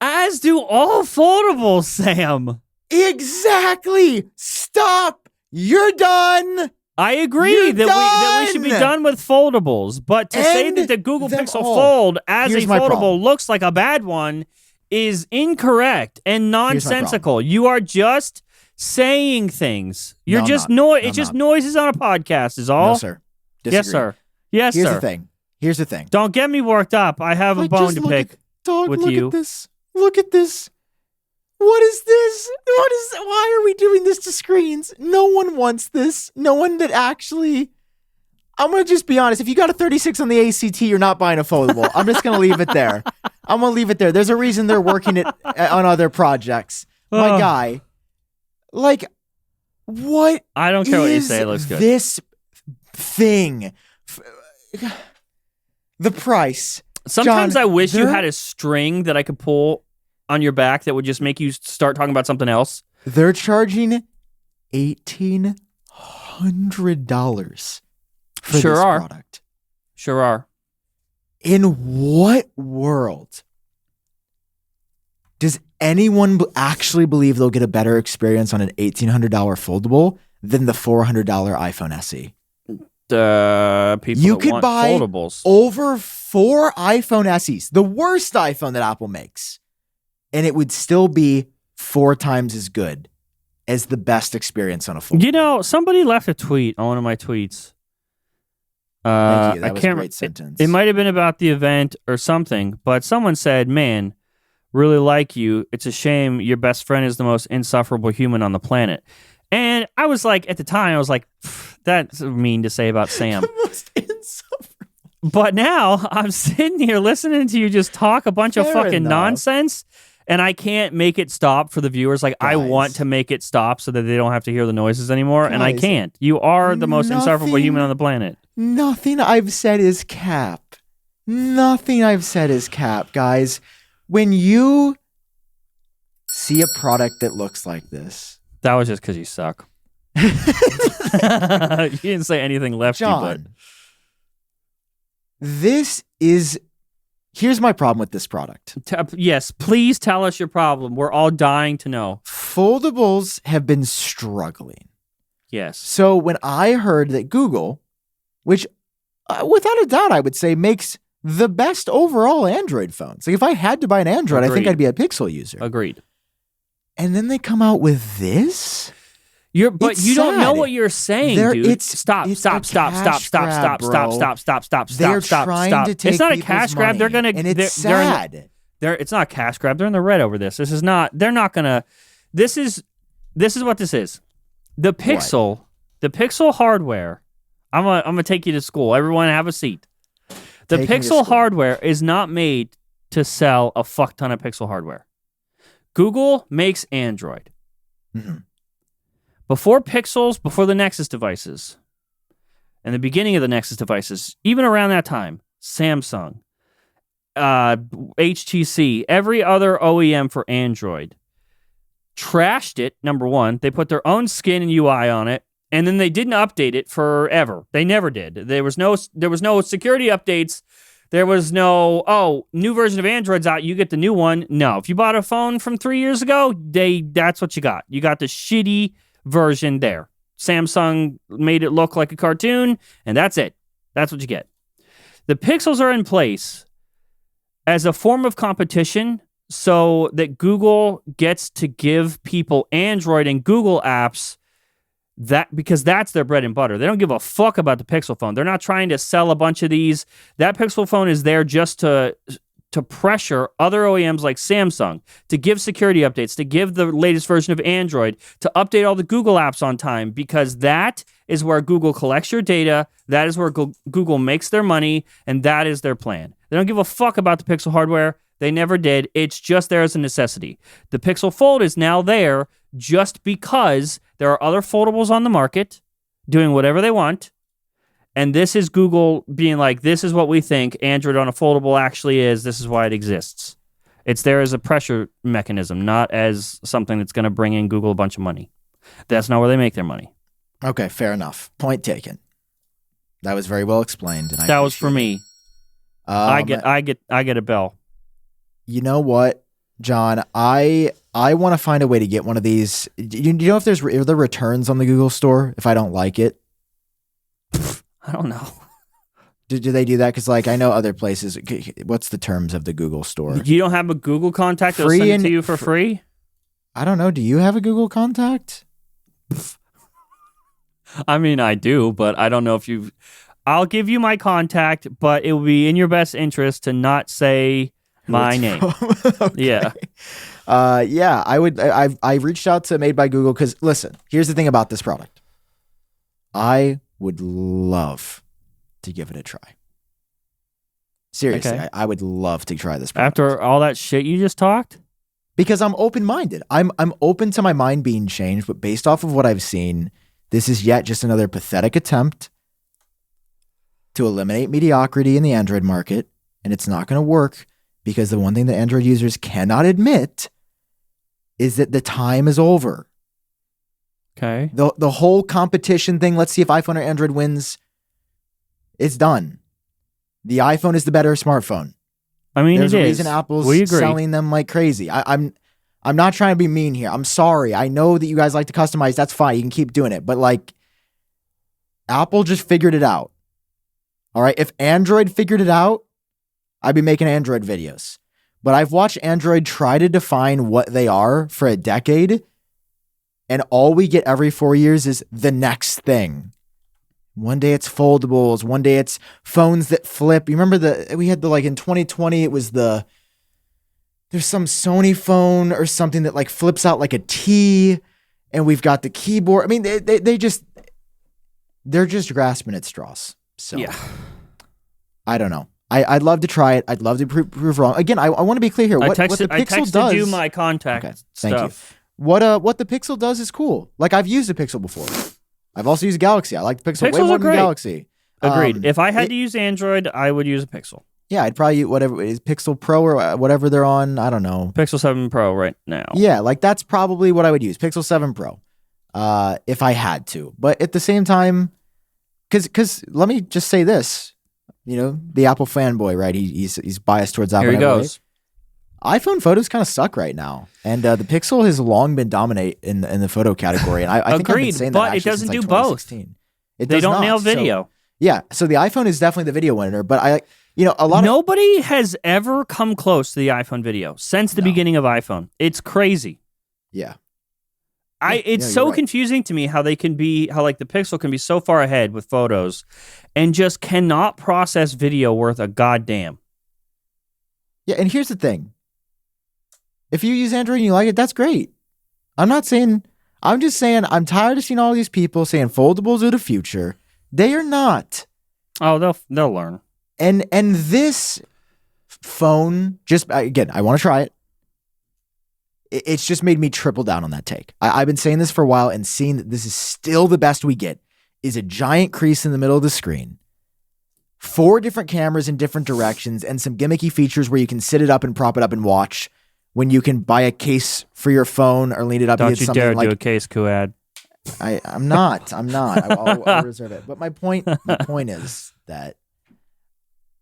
As do all foldables, Sam. Exactly. Stop. You're done. I agree that we should be done with foldables, but to say that the Google Pixel Fold as a foldable looks like a bad one is incorrect and nonsensical. You are just saying things. You're just noises on a podcast is all. No, sir. Disagree. Yes, sir. Yes, Here's sir. the thing. Here's the thing. Don't get me worked up. I have a bone to pick with you. Look at this. Look at this. What is this? Why are we doing this to screens? No one wants this. No one that actually... I'm going to just be honest. If you got a 36 on the ACT, you're not buying a foldable. I'm just going to leave it there. I'm going to leave it there. There's a reason they're working it on other projects. My guy, like, what I don't care what you say. It looks good. This thing... The price. Sometimes John, I wish you had a string that I could pull on your back that would just make you start talking about something else. They're charging $1,800 for this product. Sure are. In what world does anyone actually believe they'll get a better experience on an $1,800 foldable than the $400 iPhone SE? People you that could want buy foldables. over 4 iPhone SEs, the worst iPhone that Apple makes, and it would still be 4 times as good as the best experience on a foldable. You know, somebody left a tweet on one of my tweets. Thank you. That was a great sentence. It might have been about the event or something, but someone said, "Man, really like you. It's a shame your best friend is the most insufferable human on the planet." And I was like, at the time, I was like, that's mean to say about Sam. The most insufferable. But now I'm sitting here listening to you just talk a bunch of fucking nonsense, and I can't make it stop for the viewers. Like, I want to make it stop so that they don't have to hear the noises anymore, and I can't. You are the most insufferable human on the planet. Nothing I've said is cap. Nothing I've said is cap, guys. When you see a product that looks like this, that was just because you suck. You didn't say anything lefty, John, this is... Here's my problem with this product. Yes, please tell us your problem. We're all dying to know. Foldables have been struggling. Yes. So when I heard that Google, which without a doubt I would say makes the best overall Android phones. Like if I had to buy an Android, I think I'd be a Pixel user. Agreed. And then they come out with this? You don't know what you're saying, dude. Stop. They're trying to take It's not a people's cash grab. money, They're gonna. and it's sad. It's not a cash grab. They're in the red over this. This is not. They're not gonna. This is what this is. The Pixel. The Pixel hardware. I'm gonna take you to school. Everyone, have a seat. The Pixel hardware is not made to sell a fuck ton of Pixel hardware. Google makes Android. Mm-hmm. Before Pixels, before the Nexus devices, and the beginning of the Nexus devices, even around that time, Samsung, HTC, every other OEM for Android trashed it, number one. They put their own skin and UI on it, and then they didn't update it forever. They never did. There was no security updates. There was no, new version of Android's out, you get the new one. No. If you bought a phone from 3 years ago, that's what you got. You got the shitty version there. Samsung made it look like a cartoon, and that's it. That's what you get. The Pixels are in place as a form of competition so that Google gets to give people Android and Google apps because that's their bread and butter. They don't give a fuck about the Pixel phone. They're not trying to sell a bunch of these. That Pixel phone is there just to to pressure other OEMs like Samsung to give security updates, to give the latest version of Android, to update all the Google apps on time, because that is where Google collects your data, that is where Google makes their money, and that is their plan. They don't give a fuck about the Pixel hardware. They never did. It's just there as a necessity. The Pixel Fold is now there just because there are other foldables on the market doing whatever they want. And this is Google being like, this is what we think Android on a foldable actually is. This is why it exists. It's there as a pressure mechanism, not as something that's going to bring in Google a bunch of money. That's not where they make their money. Okay, fair enough. Point taken. That was very well explained. And that was for me. I get a bell. You know what, John? I want to find a way to get one of these. You know if there returns on the Google store if I don't like it? I don't know. Do they do that? Because like I know other places. What's the terms of the Google store? You don't have a Google contact that'll send it to you for free? I don't know. Do you have a Google contact? I mean, I do, but I don't know if you've... I'll give you my contact, but it will be in your best interest to not say my name. Okay. Yeah. Yeah, I would. I reached out to Made by Google because, listen, here's the thing about this product. I would love to give it a try. Seriously, Okay. I would love to try this product. After all that shit you just talked? Because I'm open-minded. I'm open to my mind being changed, but based off of what I've seen, this is yet just another pathetic attempt to eliminate mediocrity in the Android market, and it's not going to work because the one thing that Android users cannot admit is that the time is over. Okay. The whole competition thing, let's see if iPhone or Android wins, it's done. The iPhone is the better smartphone. I mean, There's it a is. reason Apple's We agree. selling them like crazy. I'm not trying to be mean here. I'm sorry. I know that you guys like to customize. That's fine. You can keep doing it. But like, Apple just figured it out. All right. If Android figured it out, I'd be making Android videos. But I've watched Android try to define what they are for a decade. And all we get every 4 years is the next thing. One day it's foldables. One day it's phones that flip. You remember we had like in 2020, it was there's some Sony phone or something that like flips out like a T, and we've got the keyboard. I mean, they're just grasping at straws. So Yeah. I don't know. I'd love to try it. I'd love to prove wrong. Again, I want to be clear here. What the Pixel does, you my contact thank stuff. you. What the Pixel does is cool. Like I've used a Pixel before. I've also used Galaxy. I like the Pixel way Pixels more are than great. Galaxy. Agreed. If I had to use Android, I would use a Pixel. Yeah, I'd probably use whatever is Pixel Pro or whatever they're on. I don't know. Pixel 7 Pro right now. Yeah, like that's probably what I would use. Pixel 7 Pro. If I had to. But at the same time, because let me just say this. You know, the Apple fanboy, right? He's biased towards Apple. Here he goes. iPhone photos kind of suck right now, and the Pixel has long been dominate in the photo category. And I think I've been saying that but it actually doesn't since, do like, both. 2016. They don't nail video. So the iPhone is definitely the video winner, but Nobody has ever come close to the iPhone video since the beginning of iPhone. It's crazy. Yeah. It's you're so right. confusing to me how the Pixel can be so far ahead with photos and just cannot process video worth a goddamn. Yeah, and here's the thing. If you use Android and you like it, that's great. I'm just saying I'm tired of seeing all these people saying foldables are the future. They are not. Oh, they'll learn. And this phone, just again, I want to try it. It's just made me triple down on that take. I've been saying this for a while, and seeing that this is still the best we get is a giant crease in the middle of the screen, 4 different cameras in different directions, and some gimmicky features where you can sit it up and prop it up and watch when you can buy a case for your phone or lean it up. Don't against you something dare like, do a case ad. I'm not. I'll reserve it. But my point is that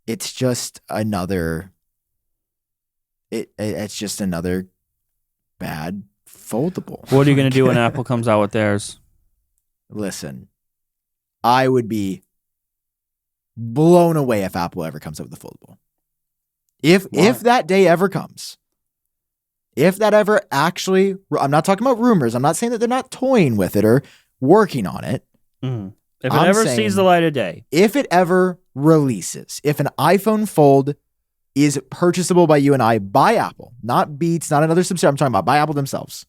it's just another. It's just another bad foldable. What are you going to do when Apple comes out with theirs? Listen, I would be blown away if Apple ever comes up with a foldable. If that day ever comes, if that ever actually, I'm not talking about rumors. I'm not saying that they're not toying with it or working on it. Mm. If it ever sees the light of day. If it ever releases, if an iPhone Fold is purchasable by you and I by Apple, not Beats, not another subscriber. I'm talking about by Apple themselves.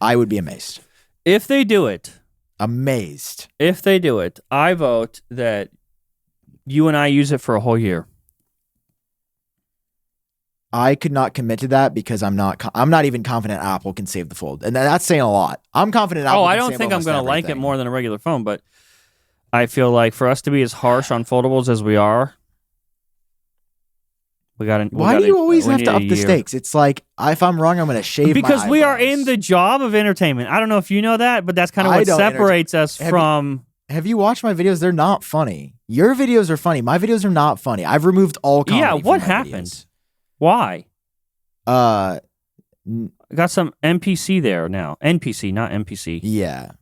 I would be amazed. If they do it, Amazed. I vote that you and I use it for a whole year. I could not commit to that because I'm not even confident Apple can save the fold. And that's saying a lot. I'm confident Apple I can don't save think I'm almost going to like it everything. more than a regular phone, but I feel like for us to be as harsh on foldables as we are, Why do you always have to up the stakes? It's like, if I'm wrong, I'm going to shave because my we are eyebrows. in the job of entertainment. I don't know if you know that, but that's kind of what separates us from... Have you watched my videos? They're not funny. Your videos are funny. My videos are not funny. I've removed all comedy Yeah, what from my happened? videos. Why? Uh, Got some NPC there now. NPC, not NPC. Yeah.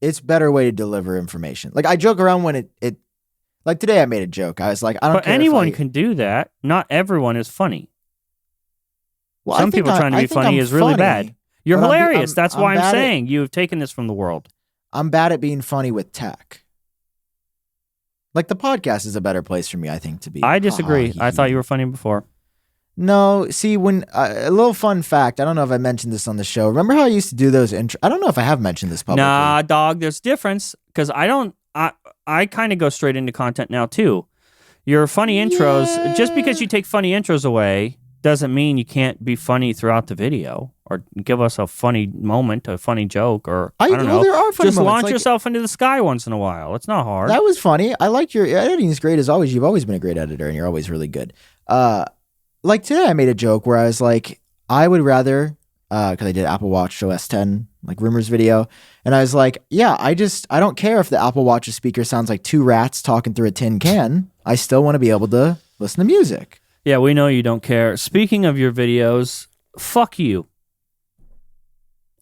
It's a better way to deliver information. Like, I joke around when it like today I made a joke. I was like, I don't But care. anyone can do that. Not everyone is funny. Well, Some people trying to be funny is really bad. You're but hilarious. That's why I'm bad saying you've taken this from the world. I'm bad at being funny with tech. Like, the podcast is a better place for me, I think, to be. I disagree. I thought you were funny before. No, see, when a little fun fact. I don't know if I mentioned this on the show. Remember how I used to do those intro? I don't know if I have mentioned this publicly. Nah, dog. There's difference because I kind of go straight into content now too. Your funny intros, just because you take funny intros away, doesn't mean you can't be funny throughout the video or give us a funny moment, a funny joke, or I don't know. There are funny just moments. launch yourself into the sky once in a while. It's not hard. That was funny. I like your editing is great as always. You've always been a great editor, and you're always really good. Like today, I made a joke where I was like, I would rather, because I did Apple Watch OS 10 like rumors video, and I was like, yeah, I don't care if the Apple Watch's speaker sounds like two rats talking through a tin can. I still want to be able to listen to music. Yeah, we know you don't care. Speaking of your videos, fuck you.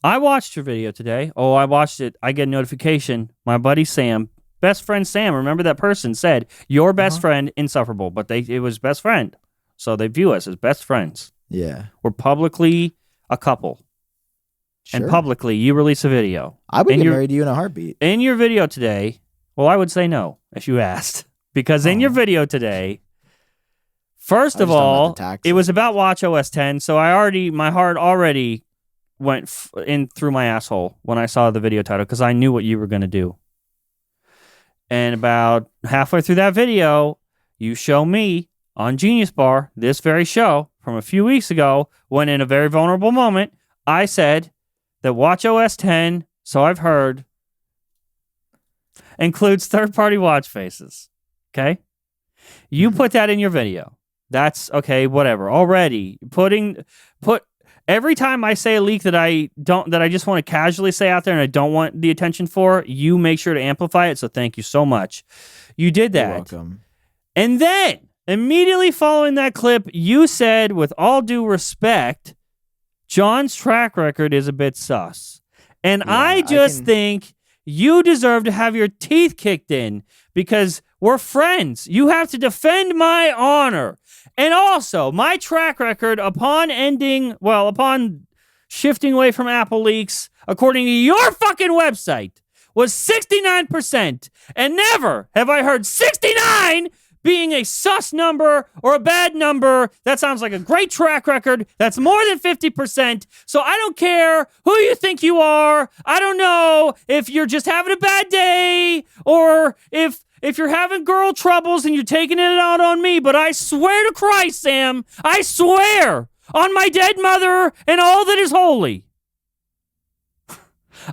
I watched your video today. Oh, I watched it. I get a notification. My buddy Sam, best friend Sam, remember that person said, your best friend, insufferable, but it was best friend. So they view us as best friends. Yeah. We're publicly a couple. Sure. And publicly, you release a video. I would get married to you in a heartbeat. In your video today, well, I would say no if you asked. Because in your video today, first of all, it was about Watch OS 10, so my heart already went in through my asshole when I saw the video title because I knew what you were going to do. And about halfway through that video, you show me on GeniusBar, this very show from a few weeks ago, when in a very vulnerable moment, I said that Watch OS 10, so I've heard, includes third-party watch faces. Okay? You put that in your video. That's okay, whatever. Already every time I say a leak that I just want to casually say out there and I don't want the attention for, you make sure to amplify it. So thank you so much. You did that. You're welcome. And then immediately following that clip, you said, with all due respect, John's track record is a bit sus. And Yeah, I think you deserve to have your teeth kicked in because we're friends. You have to defend my honor. And also, my track record upon shifting away from Apple leaks, according to your fucking website, was 69%. And never have I heard 69 being a sus number or a bad number. That sounds like a great track record. That's more than 50%. So I don't care who you think you are. I don't know if you're just having a bad day or if you're having girl troubles and you're taking it out on me. But I swear to Christ, Sam, I swear on my dead mother and all that is holy,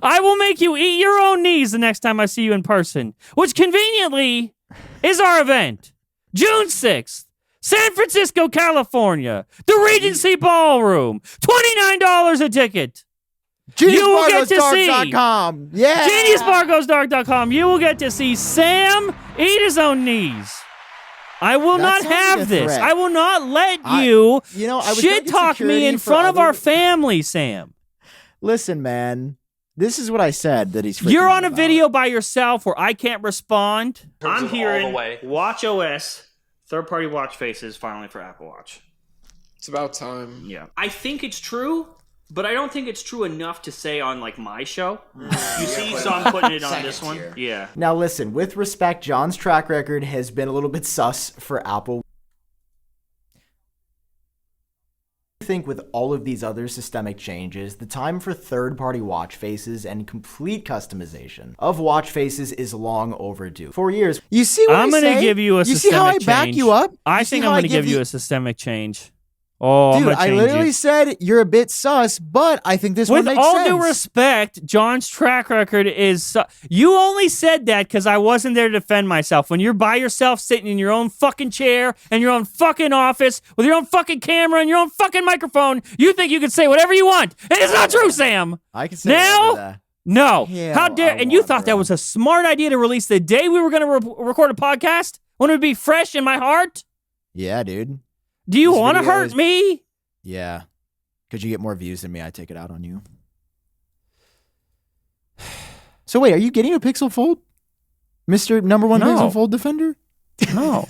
I will make you eat your own knees the next time I see you in person, which conveniently is our event. June 6th, San Francisco, California, the Regency Ballroom, $29 a ticket. GeniusBarGoesDark.com. Yeah. GeniusBarGoesDark.com. You will get to see Sam eat his own knees. I will not have this. I will not let you shit talk me in front of our family, Sam. Listen, man. This is what I said that he's freaking You're on a about. video by yourself where I can't respond. I'm hearing Watch OS, third-party watch faces finally for Apple Watch. It's about time. Yeah. I think it's true, But I don't think it's true enough to say on like my show. You see, so I'm putting it on this one. Tier. Yeah. Now listen, with respect, John's track record has been a little bit sus for Apple. I think with all of these other systemic changes, the time for third-party watch faces and complete customization of watch faces is long overdue. 4 years. You see what I'm going to give you a You systemic see how I change. back you up? I think I'm going to give you a systemic change. Oh, Dude, I'm I change literally it. said you're a bit sus, but I think this With one makes all sense. due respect, John's track record is... you only said that because I wasn't there to defend myself. When you're by yourself sitting in your own fucking chair and your own fucking office with your own fucking camera and your own fucking microphone, you think you can say whatever you want. And it's not true, Sam. I can say Now? whatever that. No. Hell, How dare... I and you want, thought that bro. was a smart idea to release the day we were going to record a podcast? When it would be fresh in my heart? Yeah, dude. Do you This want to video hurt is- me? Yeah. Could you get more views than me? I take it out on you. So wait, are you getting a Pixel Fold? Mr. Number One No. Pixel Fold Defender? No.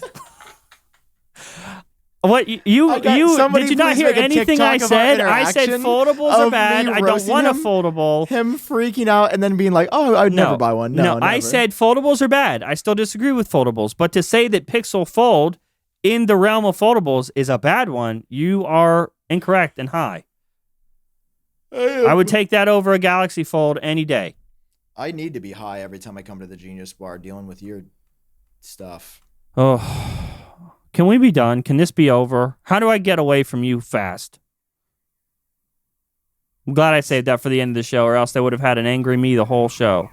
What you I got- you somebody did you not please hear make a anything I TikTok of our said? I said interaction foldables are of bad. me I don't roasting want a him? foldable. Him freaking out and then being like, oh, I'd never buy one. No, I never. said foldables are bad. I still disagree with foldables. But to say that Pixel Fold in the realm of foldables is a bad one, you are incorrect and high. I would take that over a Galaxy Fold any day. I need to be high every time I come to the GeniusBar dealing with your stuff. Oh, can we be done? Can this be over? How do I get away from you fast? I'm glad I saved that for the end of the show, or else they would have had an angry me the whole show.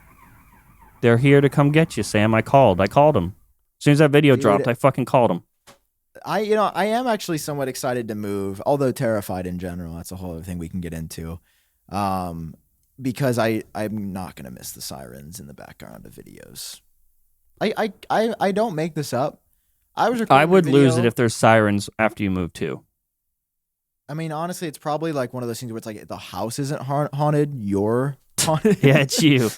They're here to come get you, Sam. I called them. As soon as that video Dude. dropped, I fucking called them. I am actually somewhat excited to move, although terrified in general. That's a whole other thing we can get into. Because I'm not gonna miss the sirens in the background of videos. I don't make this up. I would lose it if there's sirens after you move too. I mean, honestly, it's probably like one of those things where it's like the house isn't haunted, you're haunted. Yeah, it's you.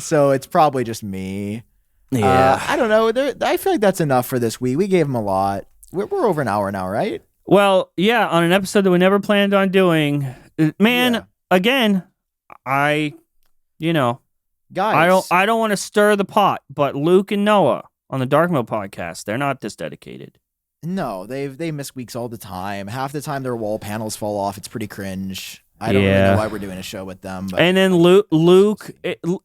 So it's probably just me. Yeah. I don't know. I feel like that's enough for this week. We gave them a lot. We're over an hour now, right? Well, yeah, on an episode that we never planned on doing. Man, Yeah. again, Guys, I don't want to stir the pot, but Luke and Noah on the Drk Mode podcast, they're not this dedicated. No, they miss weeks all the time. Half the time their wall panels fall off. It's pretty cringe. I don't really know why we're doing a show with them. But And then Luke,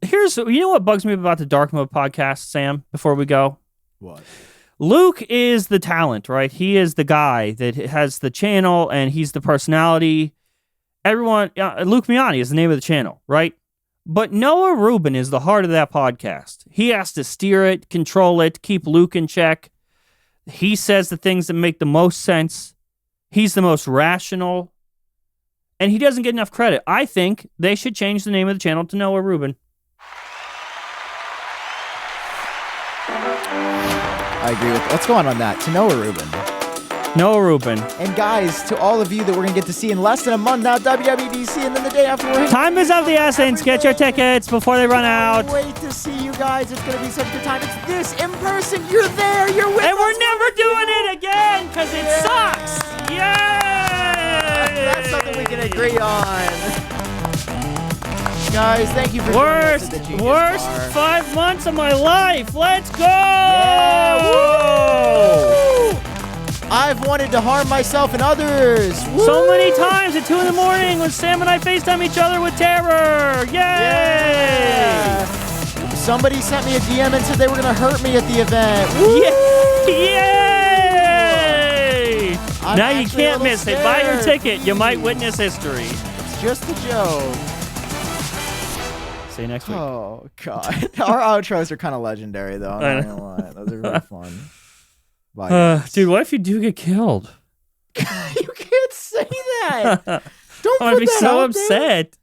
here's what bugs me about the Drk Mode podcast, Sam, before we go? what? Luke is the talent, right? He is the guy that has the channel and he's the personality. Everyone, Luke Miani is the name of the channel, right? But Noah Rubin is the heart of that podcast. He has to steer it, control it, keep Luke in check. He says the things that make the most sense. He's the most rational. And he doesn't get enough credit. I think they should change the name of the channel to Noah Rubin. I agree with. Let's go on that. To Noah Rubin. Noah Rubin. And guys, to all of you that we're going to get to see in less than a month now, WWDC, and then the day after we're hitting. Time is of the essence. Get your tickets before they run out. Wait to see you guys. It's going to be such a good time. It's this in person. You're there. You're with And us. we're never doing it again because it sucks. Yay! That's something we can agree on. Guys, thank you for joining us at the Genius Worst Bar. 5 months of my life. Let's go! Yeah, woo! I've wanted to harm myself and others. So Woo! many times at 2 in the morning when Sam and I FaceTime each other with terror. Yay! Yeah. Somebody sent me a DM and said they were going to hurt me at the event. Woo! Yay! I'm Now you actually a can't little miss it. Buy your scared. ticket. You might witness history. It's just a joke. See you next week. Oh, God. Our outros are kind of legendary, though. I'm not going to lie. Those are really fun. Bye, guys. Dude, what if you do get killed? You can't say that. Don't I'm put gonna be that so out there. upset.